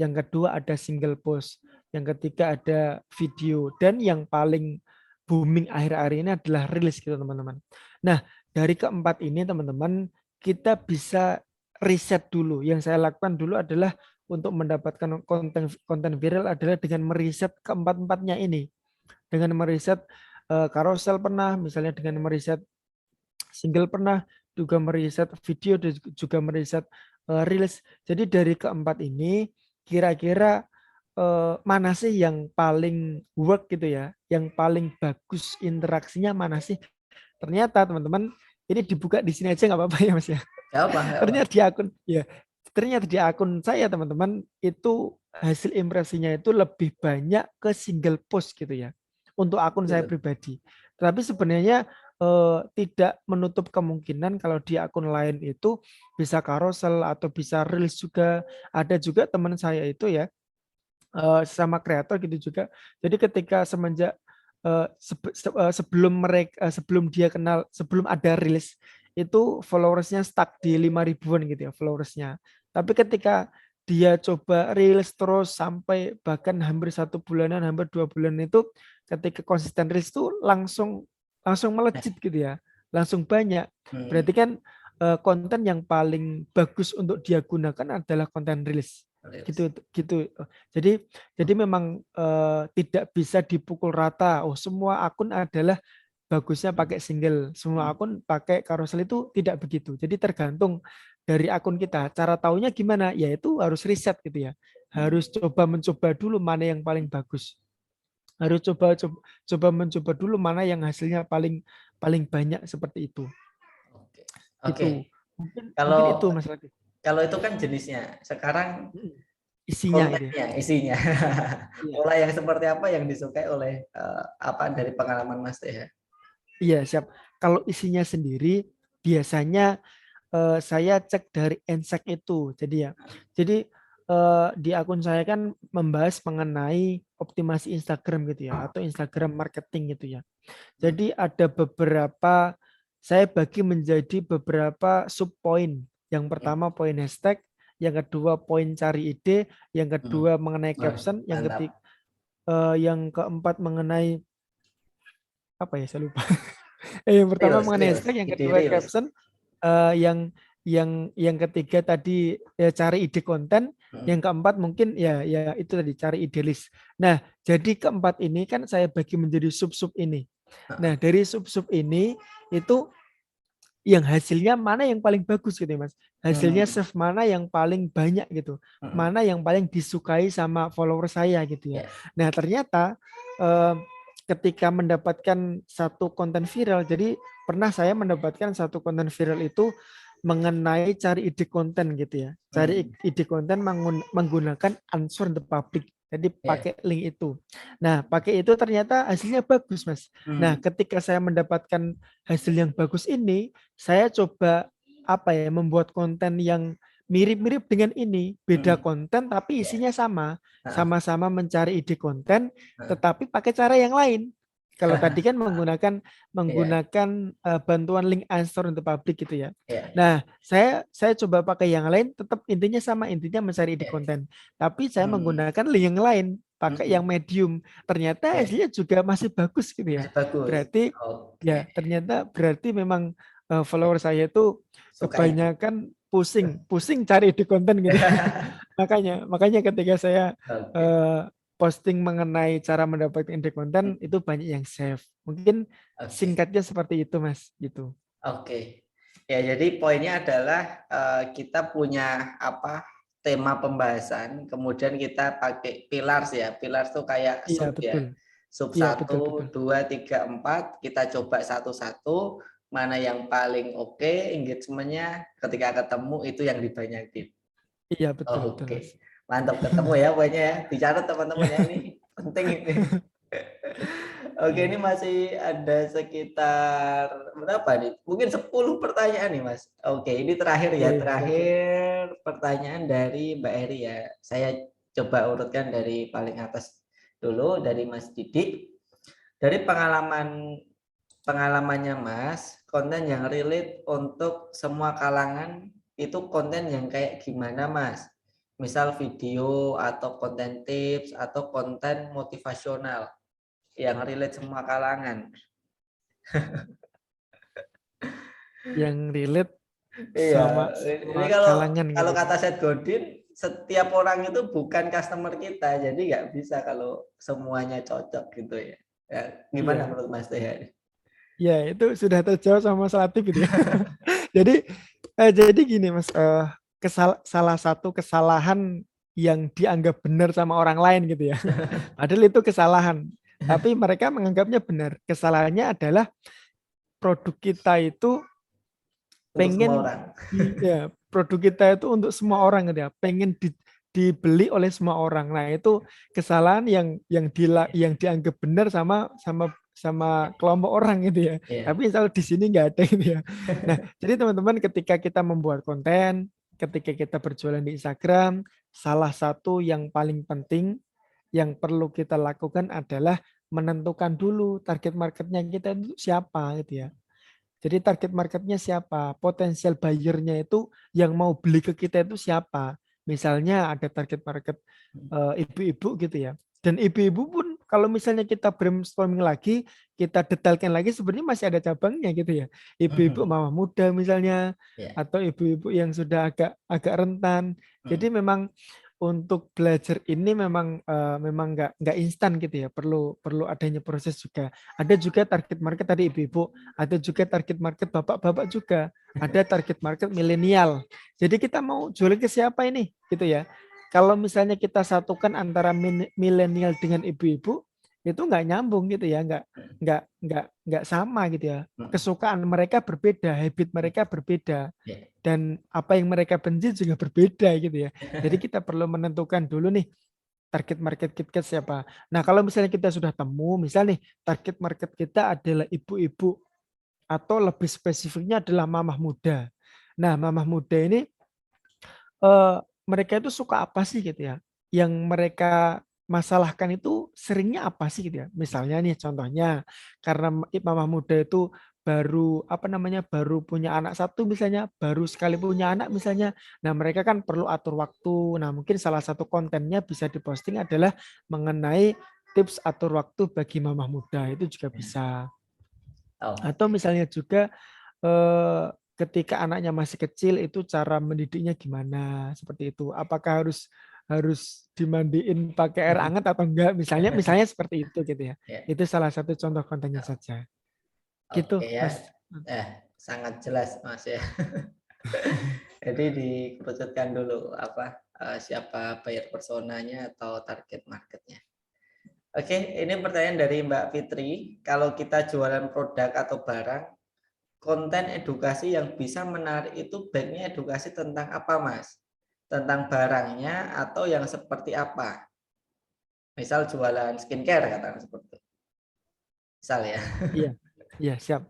Yang kedua ada single post. Yang ketiga ada video. Dan yang paling booming akhir-akhir ini adalah reels gitu teman-teman. Nah, dari keempat ini teman-teman kita bisa riset dulu. Yang saya lakukan dulu adalah untuk mendapatkan konten konten viral adalah dengan meriset keempat-empatnya ini. Dengan meriset carousel pernah, misalnya dengan meriset single pernah, juga meriset video, dan juga meriset reels. Jadi dari keempat ini, kira-kira mana sih yang paling work gitu ya, yang paling bagus interaksinya mana sih? Ternyata teman-teman, ini dibuka di sini aja nggak apa-apa ya Mas ya. nggak apa, nggak apa. Ternyata di akun ya, ternyata di akun saya teman-teman itu hasil impresinya itu lebih banyak ke single post gitu ya untuk akun saya Gitu. pribadi. Tapi sebenarnya tidak menutup kemungkinan kalau di akun lain itu bisa carousel atau bisa reels juga. Ada juga teman saya itu ya, sama kreator gitu juga. Jadi ketika semenjak sebelum dia kenal, sebelum ada reels itu followersnya stuck di 5 ribuan gitu ya followersnya. Tapi ketika dia coba reels terus sampai bahkan hampir 1 bulanan, hampir 2 bulan itu, ketika konsisten reels itu langsung langsung melejit gitu ya, langsung banyak. Hmm. Berarti kan konten yang paling bagus untuk dia gunakan adalah konten reels gitu gitu. Jadi memang tidak bisa dipukul rata. Oh, semua akun adalah bagusnya pakai single, semua akun pakai carousel, itu tidak begitu. Jadi tergantung dari akun kita. Cara taunya gimana? Yaitu harus riset gitu ya. Harus coba mencoba dulu mana yang paling bagus. Harus coba mencoba dulu mana yang hasilnya paling paling banyak seperti itu. Oke. Oke. Gitu. Mungkin itu Kalau Mas Latif. kalau itu kan jenisnya. Sekarang Isinya gitu ya. kontennya, isinya. Iya. Pola yang seperti apa yang disukai oleh apa dari pengalaman Mas Teh ya? Iya, siap. Kalau isinya sendiri biasanya saya cek dari Ensek itu. Jadi di akun saya kan membahas mengenai optimasi Instagram gitu ya, atau Instagram marketing gitu ya. Jadi ada beberapa, saya bagi menjadi beberapa sub poin. Yang pertama poin hashtag, yang kedua poin cari ide, yang kedua mengenai Wah, caption, mantap. yang keempat mengenai apa ya, saya lupa. Yang pertama Reels, mengenai reels, hashtag, yang ide kedua reels. caption, yang ketiga tadi ya, cari ide konten, Hmm. yang keempat mungkin ya itu tadi cari ide list. Nah, jadi keempat ini kan saya bagi menjadi sub-sub ini. Nah, dari sub-sub ini itu yang hasilnya mana yang paling bagus gitu ya, Mas. Hasilnya Hmm. save mana yang paling banyak gitu. Hmm. Mana yang paling disukai sama follower saya gitu ya. Ya. Nah, ternyata eh, ketika mendapatkan satu konten viral, jadi pernah saya mendapatkan satu konten viral itu mengenai cari ide konten gitu ya. Cari Hmm. ide konten menggunakan answer the public. Jadi Ya. pakai link itu. Nah, pakai itu ternyata hasilnya bagus, Mas. Nah, Hmm. ketika saya mendapatkan hasil yang bagus ini, saya coba apa ya, membuat konten yang mirip-mirip dengan ini, beda Hmm. konten tapi Ya. isinya sama. Nah, Sama-sama mencari ide konten, nah. tetapi pakai cara yang lain. Kalau tadi kan menggunakan Ya. menggunakan bantuan link answer untuk publik gitu ya. Ya. Nah, saya coba pakai yang lain, tetap intinya sama, intinya mencari ide Ya. konten. Tapi saya Hmm. menggunakan link yang lain, pakai Hmm. yang medium. Ternyata Ya. hasilnya juga masih bagus gitu ya. Masih bagus. Berarti Oke. ya ternyata berarti memang follower saya itu Suka itu. kebanyakan pusing, pusing cari ide konten gitu. Makanya ketika saya Oke. eh, posting mengenai cara mendapatkan ide konten itu banyak yang save. Mungkin Oke. singkatnya seperti itu, Mas, gitu. Oke. Ya, jadi poinnya adalah kita punya apa tema pembahasan, kemudian kita pakai pillars ya. Pillars tuh kayak Iya, sub ya. betul. Sub Iya, betul, betul. 1, 2, 3, 4, kita coba satu-satu, mana yang paling oke engagementnya, ketika ketemu itu yang dibanyakin. Iya, betul, betul, Mas. Oke. Mantap ketemu ya poinnya ya. Dicatat teman-teman ya, Iya. ini penting ini. Oke, ini Iya. masih ada sekitar berapa nih? Mungkin 10 pertanyaan nih, Mas. Oke, ini terakhir ya. Oke, siap, siap. Terakhir pertanyaan dari Mbak Eri ya. Saya coba urutkan dari paling atas dulu, dari Mas Didik. Dari pengalamannya Mas, konten yang relate untuk semua kalangan itu konten yang kayak gimana, Mas? Misal video atau konten tips atau konten motivasional yang relate semua kalangan. Yang relate Iya, sama ini semua kalau kalangan kalau gitu ya. kata Seth Godin, setiap orang itu bukan customer kita, jadi nggak bisa kalau semuanya cocok gitu ya. Ya, gimana Iya. menurut Mas Teh? Ya, itu sudah terjawab sama Mas Latif gitu ya. Jadi gini, Mas, salah satu kesalahan yang dianggap benar sama orang lain gitu ya. Padahal itu kesalahan. Tapi mereka menganggapnya benar. Kesalahannya adalah produk kita itu Untuk semua pengen orang. ya, produk kita itu untuk semua orang gitu ya. Pengen dibeli oleh semua orang. Nah, itu kesalahan yang dianggap benar sama sama sama kelompok orang gitu ya. Iya. Tapi kalau di sini nggak ada gitu ya. Nah, jadi teman-teman ketika kita membuat konten, ketika kita berjualan di Instagram, salah satu yang paling penting yang perlu kita lakukan adalah menentukan dulu target marketnya kita itu siapa gitu ya. Jadi target marketnya siapa, potensial buyer-nya itu yang mau beli ke kita itu siapa. Misalnya ada target market ibu-ibu gitu ya. Dan ibu-ibu pun kalau misalnya kita brainstorming lagi, kita detailkan lagi sebenarnya masih ada cabangnya gitu ya. Ibu-ibu mama muda misalnya Iya. atau ibu-ibu yang sudah agak agak rentan. Jadi memang untuk belajar ini memang nggak instan gitu ya. Perlu perlu adanya proses juga. Ada juga target market tadi ibu-ibu, ada juga target market bapak-bapak juga, ada target market milenial. Jadi kita mau jual ke siapa ini gitu ya. Kalau misalnya kita satukan antara milenial dengan ibu-ibu, itu nggak nyambung gitu ya, nggak sama gitu ya. Kesukaan mereka berbeda, habit mereka berbeda, Iya. dan apa yang mereka benci juga berbeda gitu ya. Jadi kita perlu menentukan dulu nih target market kita siapa. Nah, kalau misalnya kita sudah temu, misal nih target market kita adalah ibu-ibu atau lebih spesifiknya adalah mamah muda. Nah, mamah muda ini mereka itu suka apa sih gitu ya? Yang mereka masalahkan itu seringnya apa sih gitu ya? Misalnya nih contohnya karena mamah muda itu baru apa namanya baru punya anak satu misalnya, baru sekali punya anak misalnya. Nah, mereka kan perlu atur waktu. Nah, mungkin salah satu kontennya bisa diposting adalah mengenai tips atur waktu bagi mamah muda. Itu juga bisa. Atau Oke. misalnya juga eh, ketika anaknya masih kecil itu cara mendidiknya gimana seperti itu. Apakah harus harus dimandiin pakai air hangat atau enggak? Misalnya seperti itu gitu ya. Ya. Itu salah satu contoh kontennya saja. Gitu, Oke ya. Mas. Sangat jelas Mas ya. Jadi dikerucutkan dulu siapa buyer personanya atau target marketnya. Oke, ini pertanyaan dari Mbak Fitri. Kalau kita jualan produk atau barang, konten edukasi yang bisa menarik itu baiknya edukasi tentang apa, Mas? Tentang barangnya atau yang seperti apa? Misal jualan skincare katakan seperti itu. Misal ya. Iya, iya siap.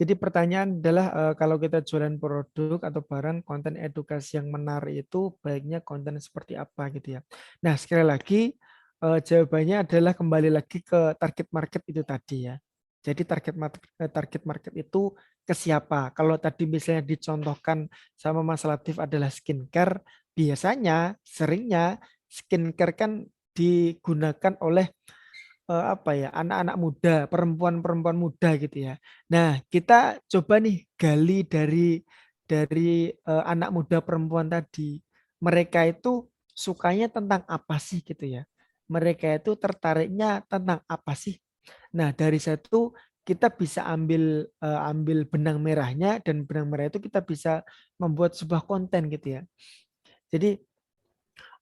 Jadi pertanyaan adalah kalau kita jualan produk atau barang konten edukasi yang menarik itu baiknya konten seperti apa gitu ya. Nah sekali lagi jawabannya adalah kembali lagi ke target market itu tadi ya. Jadi target market itu ke siapa? Kalau tadi misalnya dicontohkan sama Mas Latif adalah skincare, biasanya seringnya skincare kan digunakan oleh apa ya anak-anak muda, perempuan-perempuan muda gitu ya. Nah, kita coba nih gali dari anak muda perempuan tadi. Mereka itu sukanya tentang apa sih gitu ya. Mereka itu tertariknya tentang apa sih. Nah, dari satu kita bisa ambil benang merahnya dan benang merah itu kita bisa membuat sebuah konten gitu ya. Jadi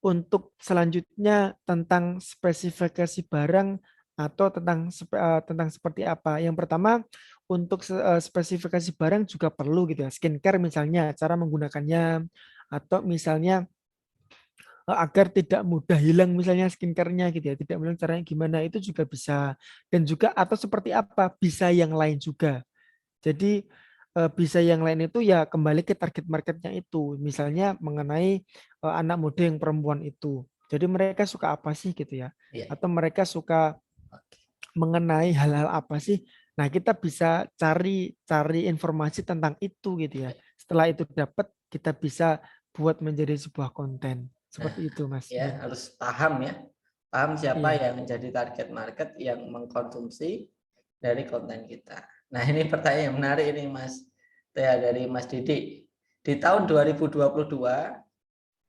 untuk selanjutnya tentang spesifikasi barang atau tentang seperti apa. Yang pertama untuk spesifikasi barang juga perlu gitu ya. Skincare misalnya cara menggunakannya atau misalnya agar tidak mudah hilang misalnya skincare-nya gitu ya. Tidak bilang caranya gimana itu juga bisa. Dan juga atau seperti apa bisa yang lain juga. Jadi bisa yang lain itu ya kembali ke target marketnya itu. Misalnya mengenai anak muda yang perempuan itu. Jadi mereka suka apa sih gitu ya? Iya. Atau mereka suka Oke. mengenai hal-hal apa sih? Nah, kita bisa cari cari informasi tentang itu gitu ya. Setelah itu dapat, kita bisa buat menjadi sebuah konten. Nah, Seperti itu, Mas. ya harus paham ya. Paham siapa Iya. yang menjadi target market yang mengkonsumsi dari konten kita. Nah, ini pertanyaan yang menarik ini Mas Tia dari Mas Didi. Di tahun 2022,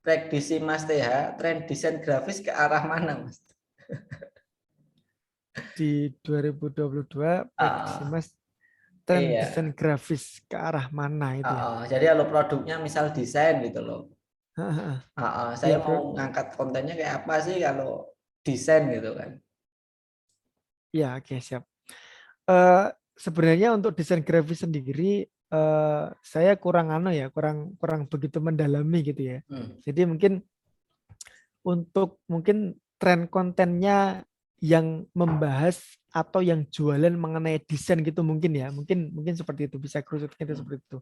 prediksi Mas TH, tren desain grafis ke arah mana, Mas? Di 2022 prediksi Ah, Mas tren iya. desain grafis ke arah mana itu ya? Jadi kalau produknya misal desain gitu loh. Saya Iya, mau bro. ngangkat kontennya kayak apa sih kalau desain gitu kan. Iya, oke, siap. Eh, Sebenarnya untuk desain grafis sendiri saya kurang ya, kurang kurang begitu mendalami gitu ya. Hmm. Jadi mungkin tren kontennya yang membahas atau yang jualan mengenai desain gitu mungkin ya. Mungkin seperti itu, bisa kerucutnya itu seperti itu.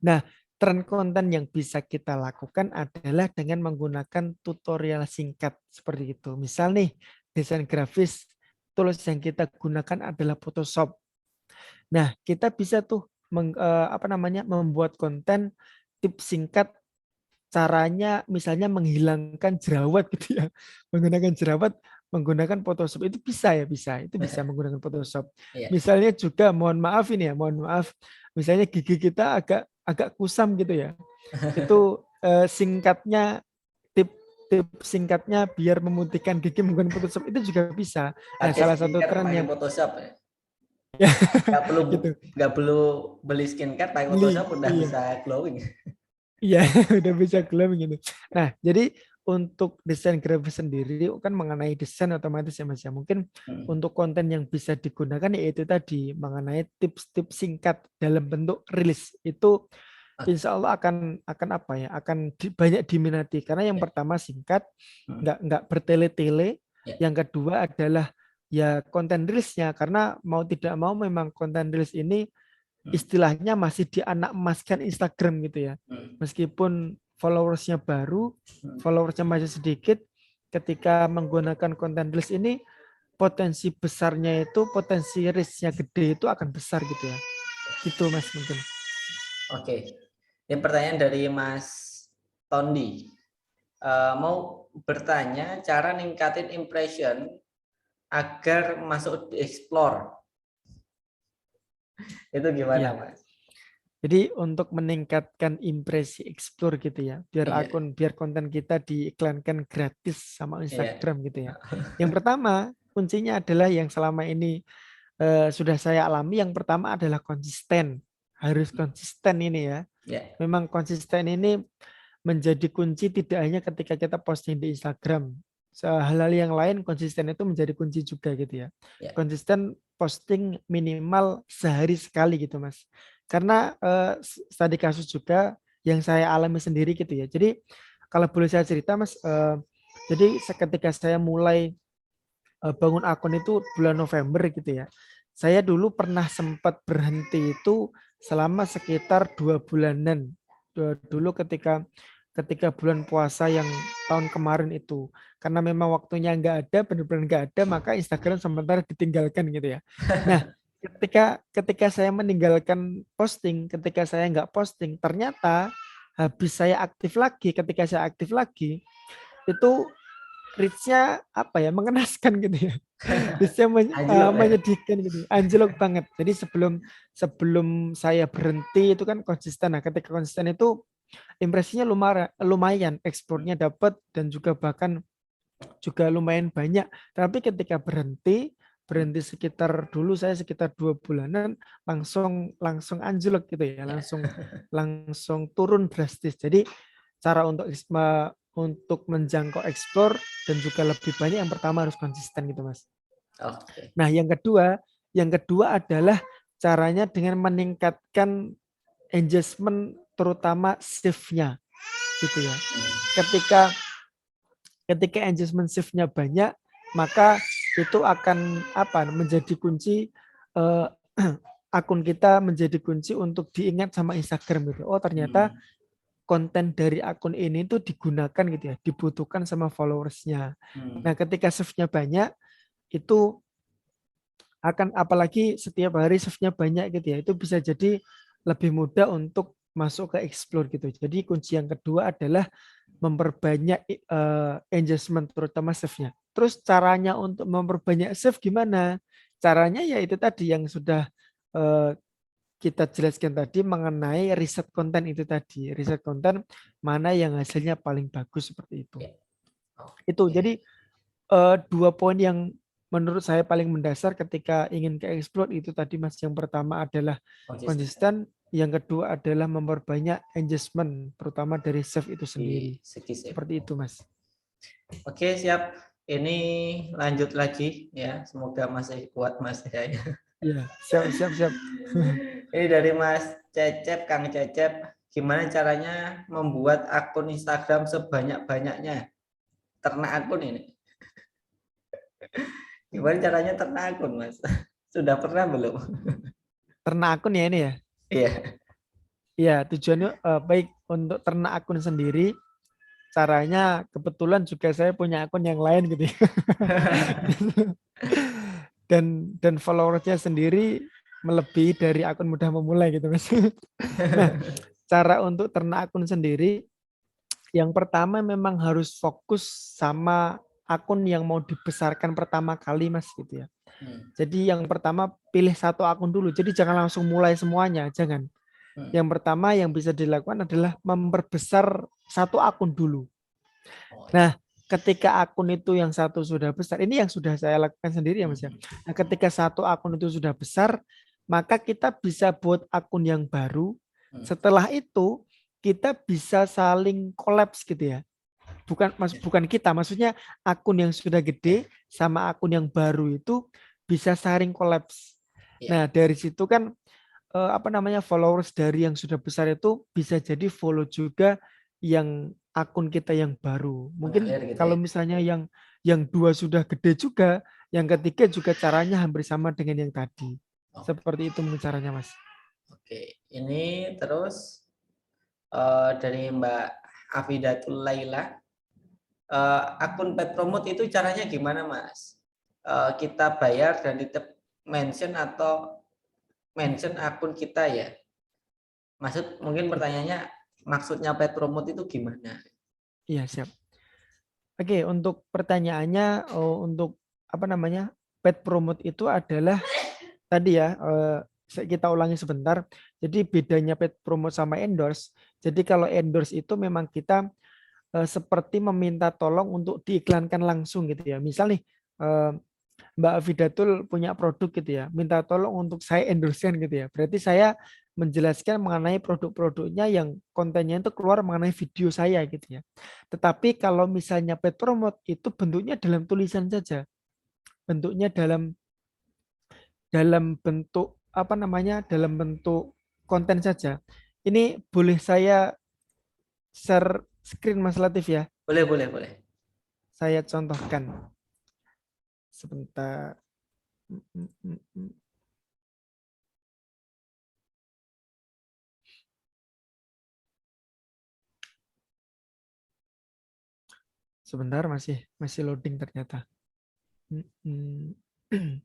Nah, tren konten yang bisa kita lakukan adalah dengan menggunakan tutorial singkat seperti itu. Misal nih, desain grafis, tools yang kita gunakan adalah Photoshop. Nah, kita bisa tuh membuat konten tips singkat caranya misalnya menghilangkan jerawat gitu ya. Menggunakan jerawat menggunakan Photoshop itu bisa ya, bisa. Itu bisa menggunakan Photoshop. Iya. Misalnya juga mohon maaf ini ya, mohon maaf. Misalnya gigi kita agak agak kusam gitu ya. Itu singkatnya tip tip singkatnya biar memutihkan gigi menggunakan Photoshop itu juga bisa. Nah, Pakai salah satu skincare tren pakai yang Photoshop ya. ya gitu. Nggak perlu beli skincare pakai Beli, Photoshop udah iya. bisa glowing. Iya, udah bisa klaim gitu. Nah, jadi untuk desain grafis sendiri kan mengenai desain otomatis ya Mas ya. Mungkin untuk konten yang bisa digunakan yaitu tadi mengenai tips-tips singkat dalam bentuk rilis. Itu insya Allah akan apa ya? Akan banyak diminati karena yang Ya. pertama singkat, nggak bertele-tele. Ya. Yang kedua adalah ya konten rilisnya karena mau tidak mau memang konten rilis ini istilahnya masih di anak emaskan Instagram gitu ya. Meskipun followersnya baru, followersnya masih sedikit, ketika menggunakan konten reels ini potensi besarnya itu, potensi reachnya gede itu akan besar gitu ya. Gitu Mas mungkin. Oke. Ini pertanyaan dari Mas Tondi. Mau bertanya cara ningkatin impression agar masuk di explore. Itu gimana, Iya. Mas? Jadi untuk meningkatkan impresi explore gitu ya, Iya. biar konten kita diiklankan gratis sama Iya. Instagram gitu ya. Yang pertama kuncinya adalah yang selama ini sudah saya alami. Yang pertama adalah konsisten, harus konsisten ini ya. Ya. Memang konsisten ini menjadi kunci tidak hanya ketika kita posting di Instagram. Hal-hal yang lain konsisten itu menjadi kunci juga gitu ya. Ya. Konsisten posting minimal sehari sekali gitu Mas. Karena tadi kasus juga yang saya alami sendiri gitu ya. Jadi kalau boleh saya cerita Mas, jadi ketika saya mulai bangun akun itu bulan November gitu ya. Saya dulu pernah sempat berhenti itu selama sekitar 2 bulanan. Dulu ketika bulan puasa yang tahun kemarin itu, karena memang waktunya nggak ada, benar-benar nggak ada, maka Instagram sementara ditinggalkan gitu ya. Nah, ketika saya meninggalkan posting, ketika saya nggak posting, ternyata habis saya aktif lagi, ketika saya aktif lagi, itu reach-nya apa ya, mengenaskan gitu ya. Reach-nya Anjlok ya. menyedihkan gitu, anjlok banget. Jadi sebelum sebelum saya berhenti itu kan konsisten. Nah, ketika konsisten itu impresinya lumayan, ekspornya dapat dan juga bahkan juga lumayan banyak. Tapi ketika berhenti sekitar dulu saya sekitar 2 bulanan langsung langsung anjlok gitu ya, Ya. langsung turun drastis. Jadi cara untuk menjangkau explore dan juga lebih banyak yang pertama harus konsisten gitu Mas. Oke. Nah, yang kedua adalah caranya dengan meningkatkan engagement terutama shift-nya gitu ya. Ketika engagement shift-nya banyak, maka itu akan menjadi kunci akun kita menjadi kunci untuk diingat sama Instagram gitu. Oh, ternyata konten dari akun ini tuh digunakan gitu ya, dibutuhkan sama followersnya. Nah, ketika shift-nya banyak, itu akan apalagi setiap hari shift-nya banyak gitu ya, itu bisa jadi lebih mudah untuk masuk ke explore gitu. Jadi kunci yang kedua adalah memperbanyak engagement terutama shift-nya. Terus caranya untuk memperbanyak shift gimana? Caranya ya itu tadi yang sudah kita jelaskan tadi mengenai riset konten itu tadi. Riset konten mana yang hasilnya paling bagus seperti itu. Ya. Itu jadi 2 poin yang menurut saya paling mendasar ketika ingin ke explore itu tadi Mas. Yang pertama adalah konsisten, yang kedua adalah memperbanyak engagement terutama dari shift itu sendiri. Seperti itu Mas. Oke, siap. Ini lanjut lagi ya. Semoga masih kuat Mas ya. Iya, siap. Ini dari Mas Cecep, Kang Cecep. Gimana caranya membuat akun Instagram sebanyak-banyaknya? Ternak akun ini. Gimana caranya ternak akun, Mas? Sudah pernah belum? Ternak akun ya ini ya. Iya. Iya, tujuannya baik untuk ternak akun sendiri. Caranya kebetulan juga saya punya akun yang lain gitu ya. Dan followersnya sendiri melebihi dari akun mudah memulai gitu Mas. Nah, cara untuk ternak akun sendiri yang pertama memang harus fokus sama akun yang mau dibesarkan pertama kali Mas gitu ya. Hmm, Jadi yang pertama pilih satu akun dulu. Jadi jangan langsung mulai semuanya, jangan. hmm. Yang pertama yang bisa dilakukan adalah memperbesar satu akun dulu. Oh, Nah, ketika akun itu yang satu sudah besar, ini yang sudah saya lakukan sendiri ya Mas ya. hmm, Nah, ketika satu akun itu sudah besar, maka kita bisa buat akun yang baru. hmm. Setelah itu kita bisa saling kolaps gitu ya. Bukan kita, maksudnya akun yang sudah Ya, gede sama akun yang baru itu bisa saling kolaps. ya. Nah, dari situ kan apa namanya followers dari yang sudah besar itu bisa jadi follow juga yang akun kita yang baru. Mungkin Mengalir gitu kalau ya. misalnya yang dua sudah gede juga, yang ketiga juga caranya hampir sama dengan yang tadi. Oke, Seperti itu mungkin caranya, Mas. oke. Ini terus dari Mbak Afidatul Laila. Akun pet promote itu caranya gimana, Mas? Kita bayar dan tetap mention atau mention akun kita ya? Maksud mungkin Oke. pertanyaannya maksudnya pet promote itu gimana? Iya, siap. Oke, untuk pertanyaannya untuk apa namanya? Pet promote itu adalah tadi ya, kita ulangi sebentar. Jadi bedanya pet promote sama endorse. Jadi kalau endorse itu memang kita seperti meminta tolong untuk diiklankan langsung gitu ya. Misal nih eh, Mbak Afidatul punya produk gitu ya, minta tolong untuk saya endorse gitu ya. Berarti saya menjelaskan mengenai produk-produknya yang kontennya itu keluar mengenai video saya gitu ya. Tetapi kalau misalnya paid promote itu bentuknya dalam tulisan saja, bentuknya dalam dalam bentuk apa namanya, dalam bentuk konten saja. Ini boleh saya share screen Mas Latif ya? Boleh, boleh, boleh. Saya contohkan sebentar. Mm, mm, mm, mm. Sebentar masih masih loading ternyata. Mm, mm.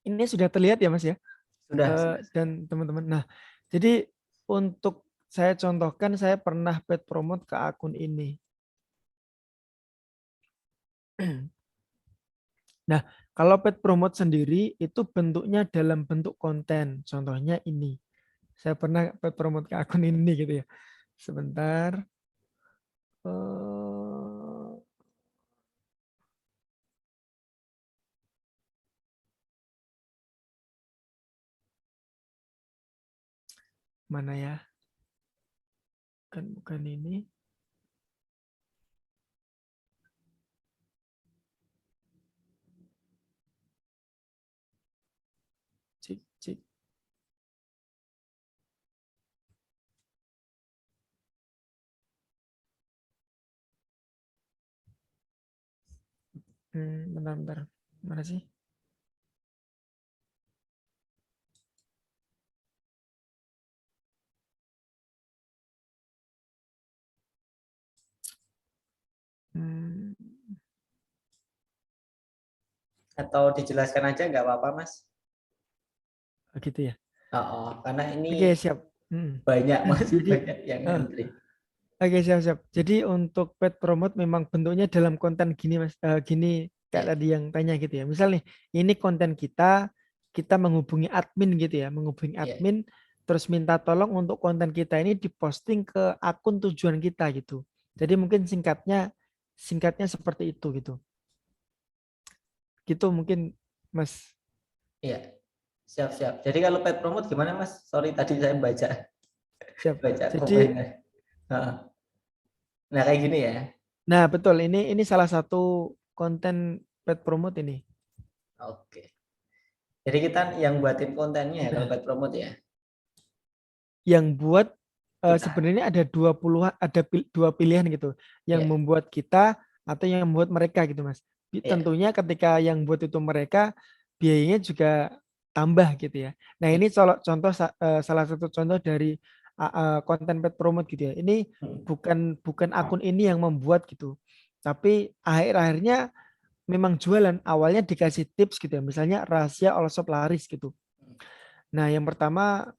Ini sudah terlihat ya Mas ya. Sudah, sudah. Dan teman-teman. Nah, jadi untuk saya contohkan saya pernah paid promote ke akun ini. Nah, kalau paid promote sendiri itu bentuknya dalam bentuk konten. Contohnya ini. Saya pernah paid promote ke akun ini gitu ya. Sebentar. Eh, mana ya? Bukan ini. Cik, cik. Bentar, bentar. Mana sih? Hmm, Atau dijelaskan aja nggak apa-apa, Mas? gitu ya. Oh, karena ini Oke, siap. Hmm. banyak, Mas, Jadi, banyak yang eh, ngantri. oke, siap-siap. Jadi untuk paid promote memang bentuknya dalam konten gini, Mas. Gini kayak Ya, tadi yang tanya gitu ya. Misal nih, ini konten kita, kita menghubungi admin gitu ya, menghubungi ya. admin, terus minta tolong untuk konten kita ini diposting ke akun tujuan kita gitu. Jadi mungkin singkatnya seperti itu gitu. Gitu mungkin, Mas. Iya, siap-siap. Jadi kalau pet promote gimana, Mas? Sorry tadi saya baca Siap. baca Jadi, komennya. Heeh. Nah, kayak gini ya. nah betul. Ini salah satu konten paid promote ini. Oke. Jadi kita yang buatin kontennya ya kalau Nah, buat promote ya. yang buat Kita. sebenarnya ada 20 ada dua pilihan gitu. Yang Ya, membuat kita atau yang membuat mereka gitu, Mas. ya. Tentunya ketika yang buat itu mereka, biayanya juga tambah gitu ya. Nah, ini contoh salah satu contoh dari konten paid promote gitu ya. Ini Hmm. bukan bukan akun ini yang membuat gitu. Tapi akhir-akhirnya memang jualan. Awalnya dikasih tips gitu ya. Misalnya rahasia all shop laris gitu. Nah, yang pertama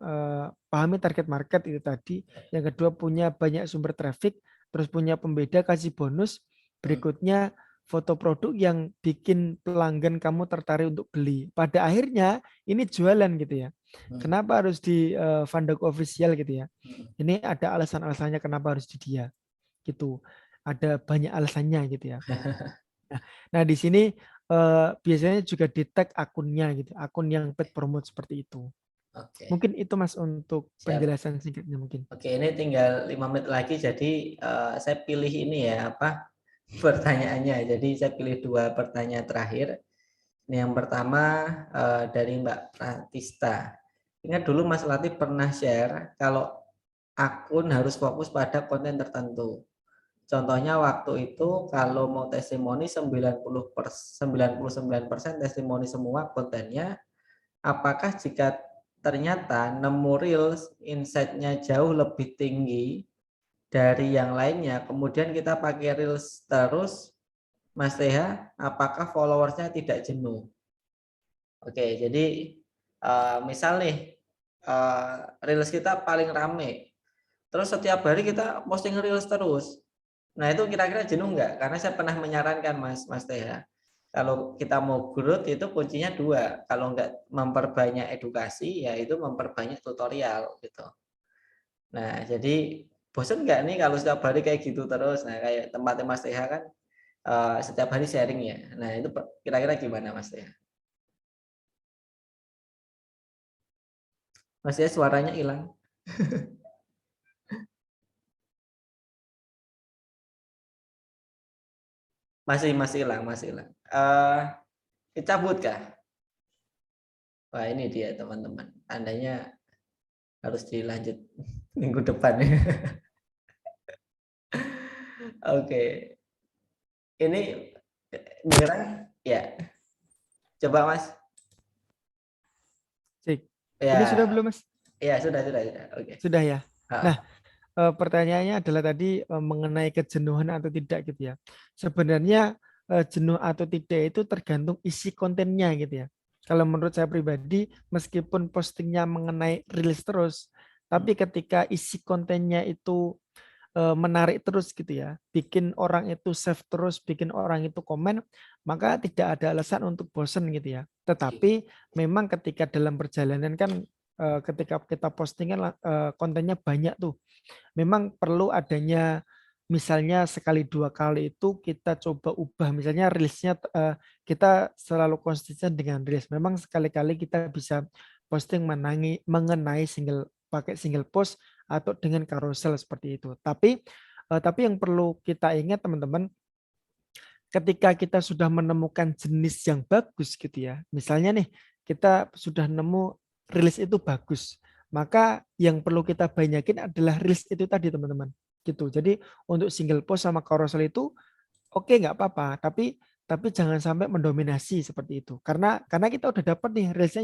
pahami target market itu tadi. Yang kedua punya banyak sumber traffic, terus punya pembeda kasih bonus. Hmm. Berikutnya foto produk yang bikin pelanggan kamu tertarik untuk beli. Pada akhirnya ini jualan gitu ya. Hmm. Kenapa harus di Fandog official gitu ya? Hmm. Ini ada alasan-alasannya kenapa harus di dia gitu. Ada banyak alasannya gitu ya. Nah, nah di sini biasanya juga di tag akunnya gitu, akun yang paid promote seperti itu. Oke, Mungkin itu Mas untuk siap. penjelasan singkatnya mungkin. Oke, ini tinggal 5 menit lagi. Jadi saya pilih ini ya apa pertanyaannya. Jadi saya pilih 2 pertanyaan terakhir. Ini yang pertama dari Mbak Pratista. Ingat dulu Mas Latif pernah share kalau akun harus fokus pada konten tertentu. Contohnya waktu itu kalau mau testimoni 99% testimoni semua kontennya. Apakah jika ternyata nemu reels insight-nya jauh lebih tinggi dari yang lainnya, kemudian kita pakai reels terus, Mas Teha, apakah followersnya tidak jenuh? Oke, jadi misal nih reels kita paling rame, terus setiap hari kita posting reels terus. Nah itu kira-kira jenuh nggak? Karena saya pernah menyarankan Mas Teha, kalau kita mau growth itu kuncinya 2. Kalau nggak memperbanyak edukasi, ya itu memperbanyak tutorial gitu. Nah jadi bosan nggak nih kalau setiap hari kayak gitu terus? Nah kayak tempatnya Mas Teha kan setiap hari sharing ya. Nah itu kira-kira gimana Mas Teha? Mas Teha suaranya hilang. Masih hilang, masih hilang. Dicabut kah? Wah ini dia teman-teman. Tandanya harus dilanjut minggu depan. Oke, ini beneran? Ya, coba Mas. Cik. Ini sudah Ya, belum Mas? ya sudah. Oke. Sudah ya. Nah, Ah, pertanyaannya adalah tadi mengenai kejenuhan atau tidak gitu ya. Sebenarnya jenuh atau tidak itu tergantung isi kontennya gitu ya. Kalau menurut saya pribadi, meskipun postingnya mengenai rilis terus, tapi ketika isi kontennya itu menarik terus gitu ya, bikin orang itu save terus, bikin orang itu komen, maka tidak ada alasan untuk bosen gitu ya. Tetapi memang ketika dalam perjalanan kan ketika kita postingan kontennya banyak tuh, memang perlu adanya misalnya sekali 2 kali itu kita coba ubah misalnya rilisnya kita selalu konsisten dengan rilis. Memang sekali-kali kita bisa posting mengenai single pakai single post atau dengan carousel seperti itu. Tapi yang perlu kita ingat teman-teman, ketika kita sudah menemukan jenis yang bagus gitu ya. Misalnya nih, kita sudah nemu rilis itu bagus. Maka yang perlu kita banyakin adalah rilis itu tadi teman-teman. Gitu. Jadi untuk single post sama carousel itu oke nggak apa-apa, tapi jangan sampai mendominasi seperti itu. Karena kita udah dapat nih rilisnya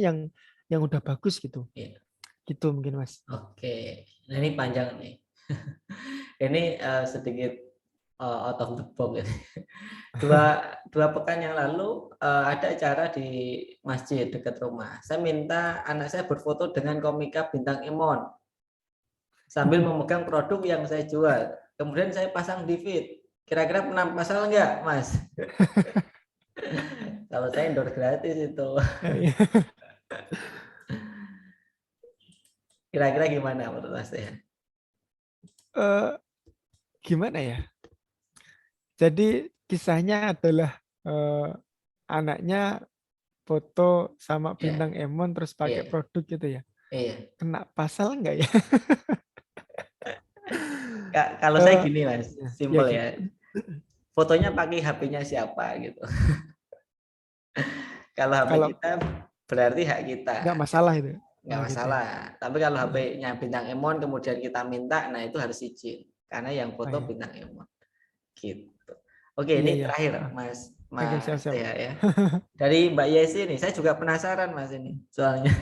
yang udah bagus gitu. iya. Gitu mungkin Mas. Oke. Nah ini panjang nih. Ini sedikit out of the box. Ini. Dua pekan yang lalu ada acara di masjid dekat rumah. Saya minta anak saya berfoto dengan komika bintang Emon sambil memegang produk yang saya jual. Kemudian saya pasang di feed. Kira-kira pernah pasang nggak, Mas? Kalau saya endorse gratis itu. Kira-kira gimana menurut Mas ya? Eh, gimana ya? Jadi kisahnya adalah anaknya foto sama Iya, bintang Emon terus pakai iya, produk gitu ya. iya. Kena pasal enggak ya? Kalau saya Eh, gini, Mas, ya simpel ya. gitu. Fotonya pakai HP-nya siapa gitu. Kalau HP Kalau kita berarti hak kita. Nggak masalah itu. Nggak Oh gitu ya. masalah. Tapi kalau Heeh. HP-nya bintang Emon kemudian kita minta, nah itu harus izin. Karena yang Oh foto iya. bintang Emon. Gitu. Oke, Iya ini iya. terakhir Heeh. Mas Oke, Mas siap-siap. Tia ya. Dari Mbak Yesi ini, saya juga penasaran Mas ini. Soalnya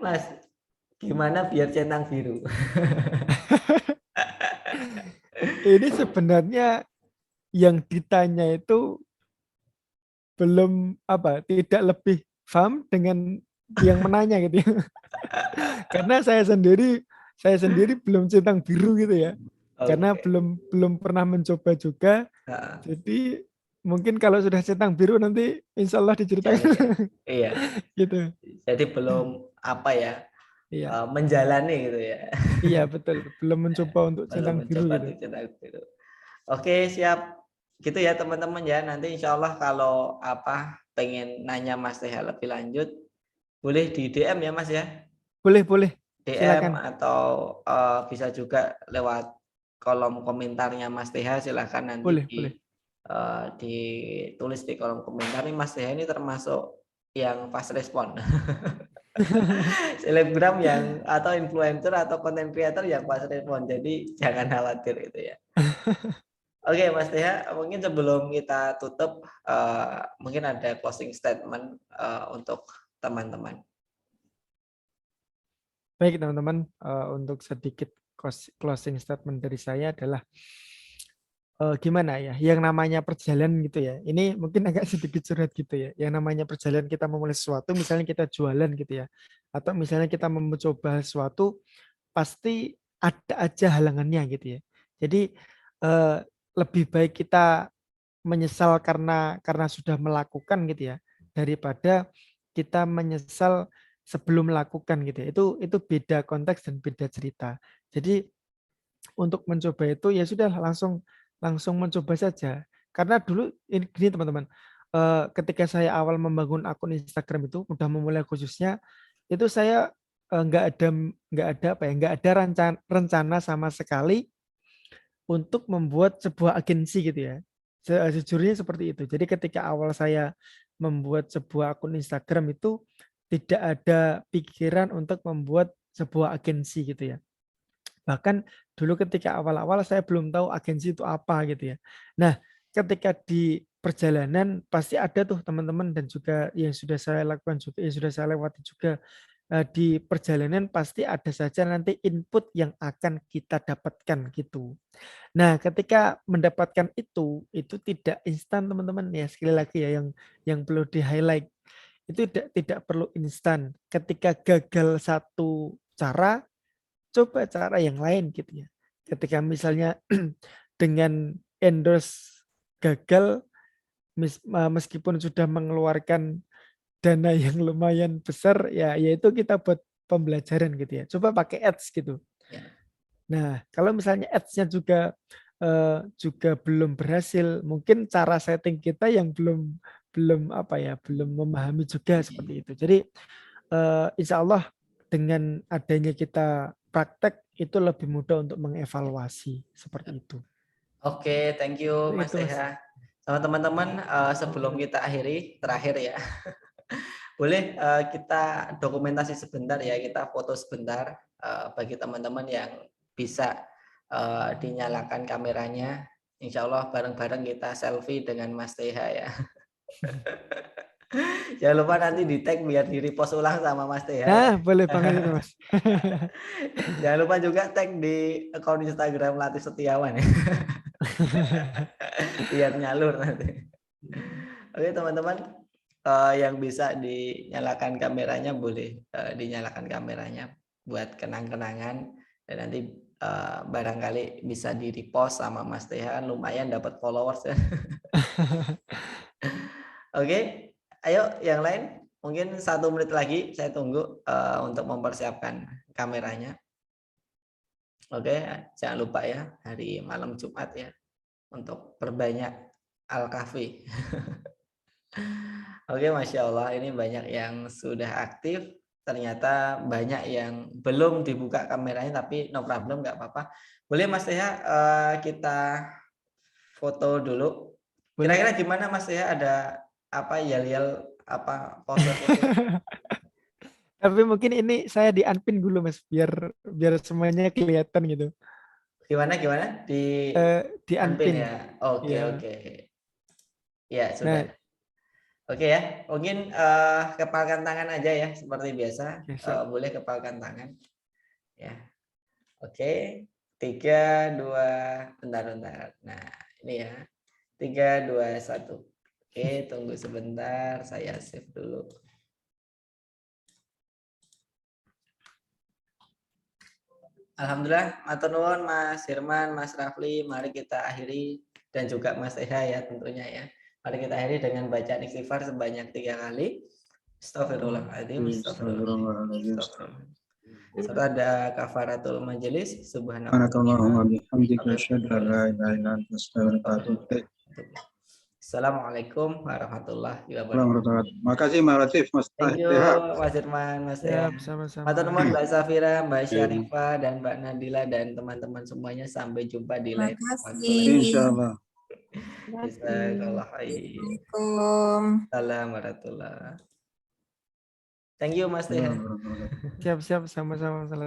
Mas, gimana biar centang biru? Ini sebenarnya yang ditanya itu belum apa, tidak lebih paham dengan yang menanya gitu ya. Karena saya sendiri belum centang biru gitu ya. Karena Oke. belum belum pernah mencoba juga. Heeh. Jadi mungkin kalau sudah centang biru nanti insya Allah diceritakan Sharing ya. Iya. gitu. Jadi belum apa ya, Iya, menjalani gitu ya. iya betul. Belum mencoba untuk Belum centang biru mencoba gitu. untuk centang biru. Oke, siap. Gitu ya teman-teman ya. Nanti insya Allah kalau apa pengen nanya Mas Teha lebih lanjut, boleh di DM ya Mas ya. Boleh, boleh. DM Silakan. atau bisa juga lewat kolom komentarnya Mas Teha. Silahkan nanti Boleh, boleh. ditulis di kolom komentar. Nih Mas Teha ini termasuk yang fast respon. Selebgram yang atau influencer atau content creator yang fast respon. Jadi jangan khawatir itu ya. Oke, Mas Tia, mungkin sebelum kita tutup, mungkin ada closing statement untuk teman-teman. Baik teman-teman, untuk sedikit closing statement dari saya adalah gimana ya, yang namanya perjalanan gitu ya. Ini mungkin agak sedikit curhat gitu ya. Yang namanya perjalanan kita memulai sesuatu, misalnya kita jualan gitu ya, atau misalnya kita mencoba sesuatu, pasti ada aja halangannya gitu ya. Jadi eh, lebih baik kita menyesal karena sudah melakukan gitu ya, daripada kita menyesal sebelum melakukan gitu ya. Itu beda konteks dan beda cerita. Jadi untuk mencoba itu ya sudah langsung langsung mencoba saja. Karena dulu ini gini teman-teman, ketika saya awal membangun akun Instagram itu udah memulai khususnya, itu saya nggak ada apa ya, nggak ada rencana sama sekali untuk membuat sebuah agensi gitu ya. Sejujurnya seperti itu. Jadi ketika awal saya membuat sebuah akun Instagram itu tidak ada pikiran untuk membuat sebuah agensi gitu ya. Bahkan dulu ketika awal-awal saya belum tahu agensi itu apa gitu ya. Nah, ketika di perjalanan pasti ada tuh teman-teman dan juga yang sudah saya lakukan juga, yang sudah saya lewati juga di perjalanan pasti ada saja nanti input yang akan kita dapatkan gitu. Nah, ketika mendapatkan itu tidak instan teman-teman ya. Sekali lagi ya yang perlu di-highlight. Itu tidak perlu instan. Ketika gagal satu cara, coba cara yang lain gitu ya. Ketika misalnya dengan endorse gagal meskipun sudah mengeluarkan dana yang lumayan besar ya yaitu kita buat pembelajaran gitu ya. Coba pakai ads gitu. Ya. Nah, kalau misalnya ads-nya juga belum berhasil, mungkin cara setting kita yang belum belum apa ya, belum memahami juga seperti itu. Jadi insya Allah dengan adanya kita praktek itu lebih mudah untuk mengevaluasi seperti itu. Oke, thank you Mas Itu Mas. Teha. Sama teman-teman, sebelum kita akhiri, terakhir ya, boleh kita dokumentasi sebentar ya, kita foto sebentar bagi teman-teman yang bisa dinyalakan kameranya. Insya Allah bareng-bareng kita selfie dengan Mas Teha ya. Jangan lupa nanti di tag biar di repost ulang sama Mas Teha ya. Nah, boleh banget itu Mas. Jangan lupa juga tag di akun Instagram Latih Setiawan ya. Biar nyalur nanti. Oke teman-teman, yang bisa dinyalakan kameranya boleh dinyalakan kameranya buat kenang-kenangan dan nanti barangkali bisa di repost sama Mas Teha, lumayan dapat followers ya. Oke, ayo yang lain mungkin 1 menit lagi saya tunggu untuk mempersiapkan kameranya. Oke, jangan lupa ya hari malam Jumat ya untuk perbanyak Al-Kahfi. Oke, Masya Allah ini banyak yang sudah aktif. Ternyata banyak yang belum dibuka kameranya tapi no problem, nggak apa-apa. Boleh Mas Teha kita foto dulu. Boleh. Kira-kira gimana Mas Teha, ada apa yel-yel apa pose-pose. Tapi mungkin ini saya di unpin dulu Mas, biar semuanya kelihatan gitu. Gimana gimana? Di Di unpin unpin. ya. Oke, Ya. oke. Ya, Nah, sudah. Oke ya. Mungkin kepalkan tangan aja ya seperti biasa. oke, siap. Boleh kepalkan tangan. Ya. Oke. 3 2 bentar. Nah, ini ya. 3 2 1. Oke, tunggu sebentar, saya save dulu. Alhamdulillah, matur nuwun Mas Firman, Mas Rafli, mari kita akhiri dan juga Mas Eha ya tentunya ya. Mari kita akhiri dengan bacaan istighfar sebanyak 3 kali. Astagfirullahaladzim, astagfirullahaladzim, astagfirullahaladzim. Serta ada kafaratul majelis, Subhanakallahumma subhanallah. bihamdika asyhadu an la ilaha illa anta astaghfiruka wa atubu ilaik. Assalamualaikum warahmatullahi wabarakatuh. Warahmatullahi wabarakatuh. Makasih Mas Latif, Mas Thank you Eha. Mas Firman, Mas Eha. Siap, sama-sama. Matur nuwun Mbak Safira, Mbak Syarifah, dan Mbak Nadila dan teman-teman semuanya. Sampai jumpa di lain waktu. Insyaallah. Jazakallah khair. Assalamualaikum. Salam warahmatullah. Thank you Mas Eha. Siap, sama-sama.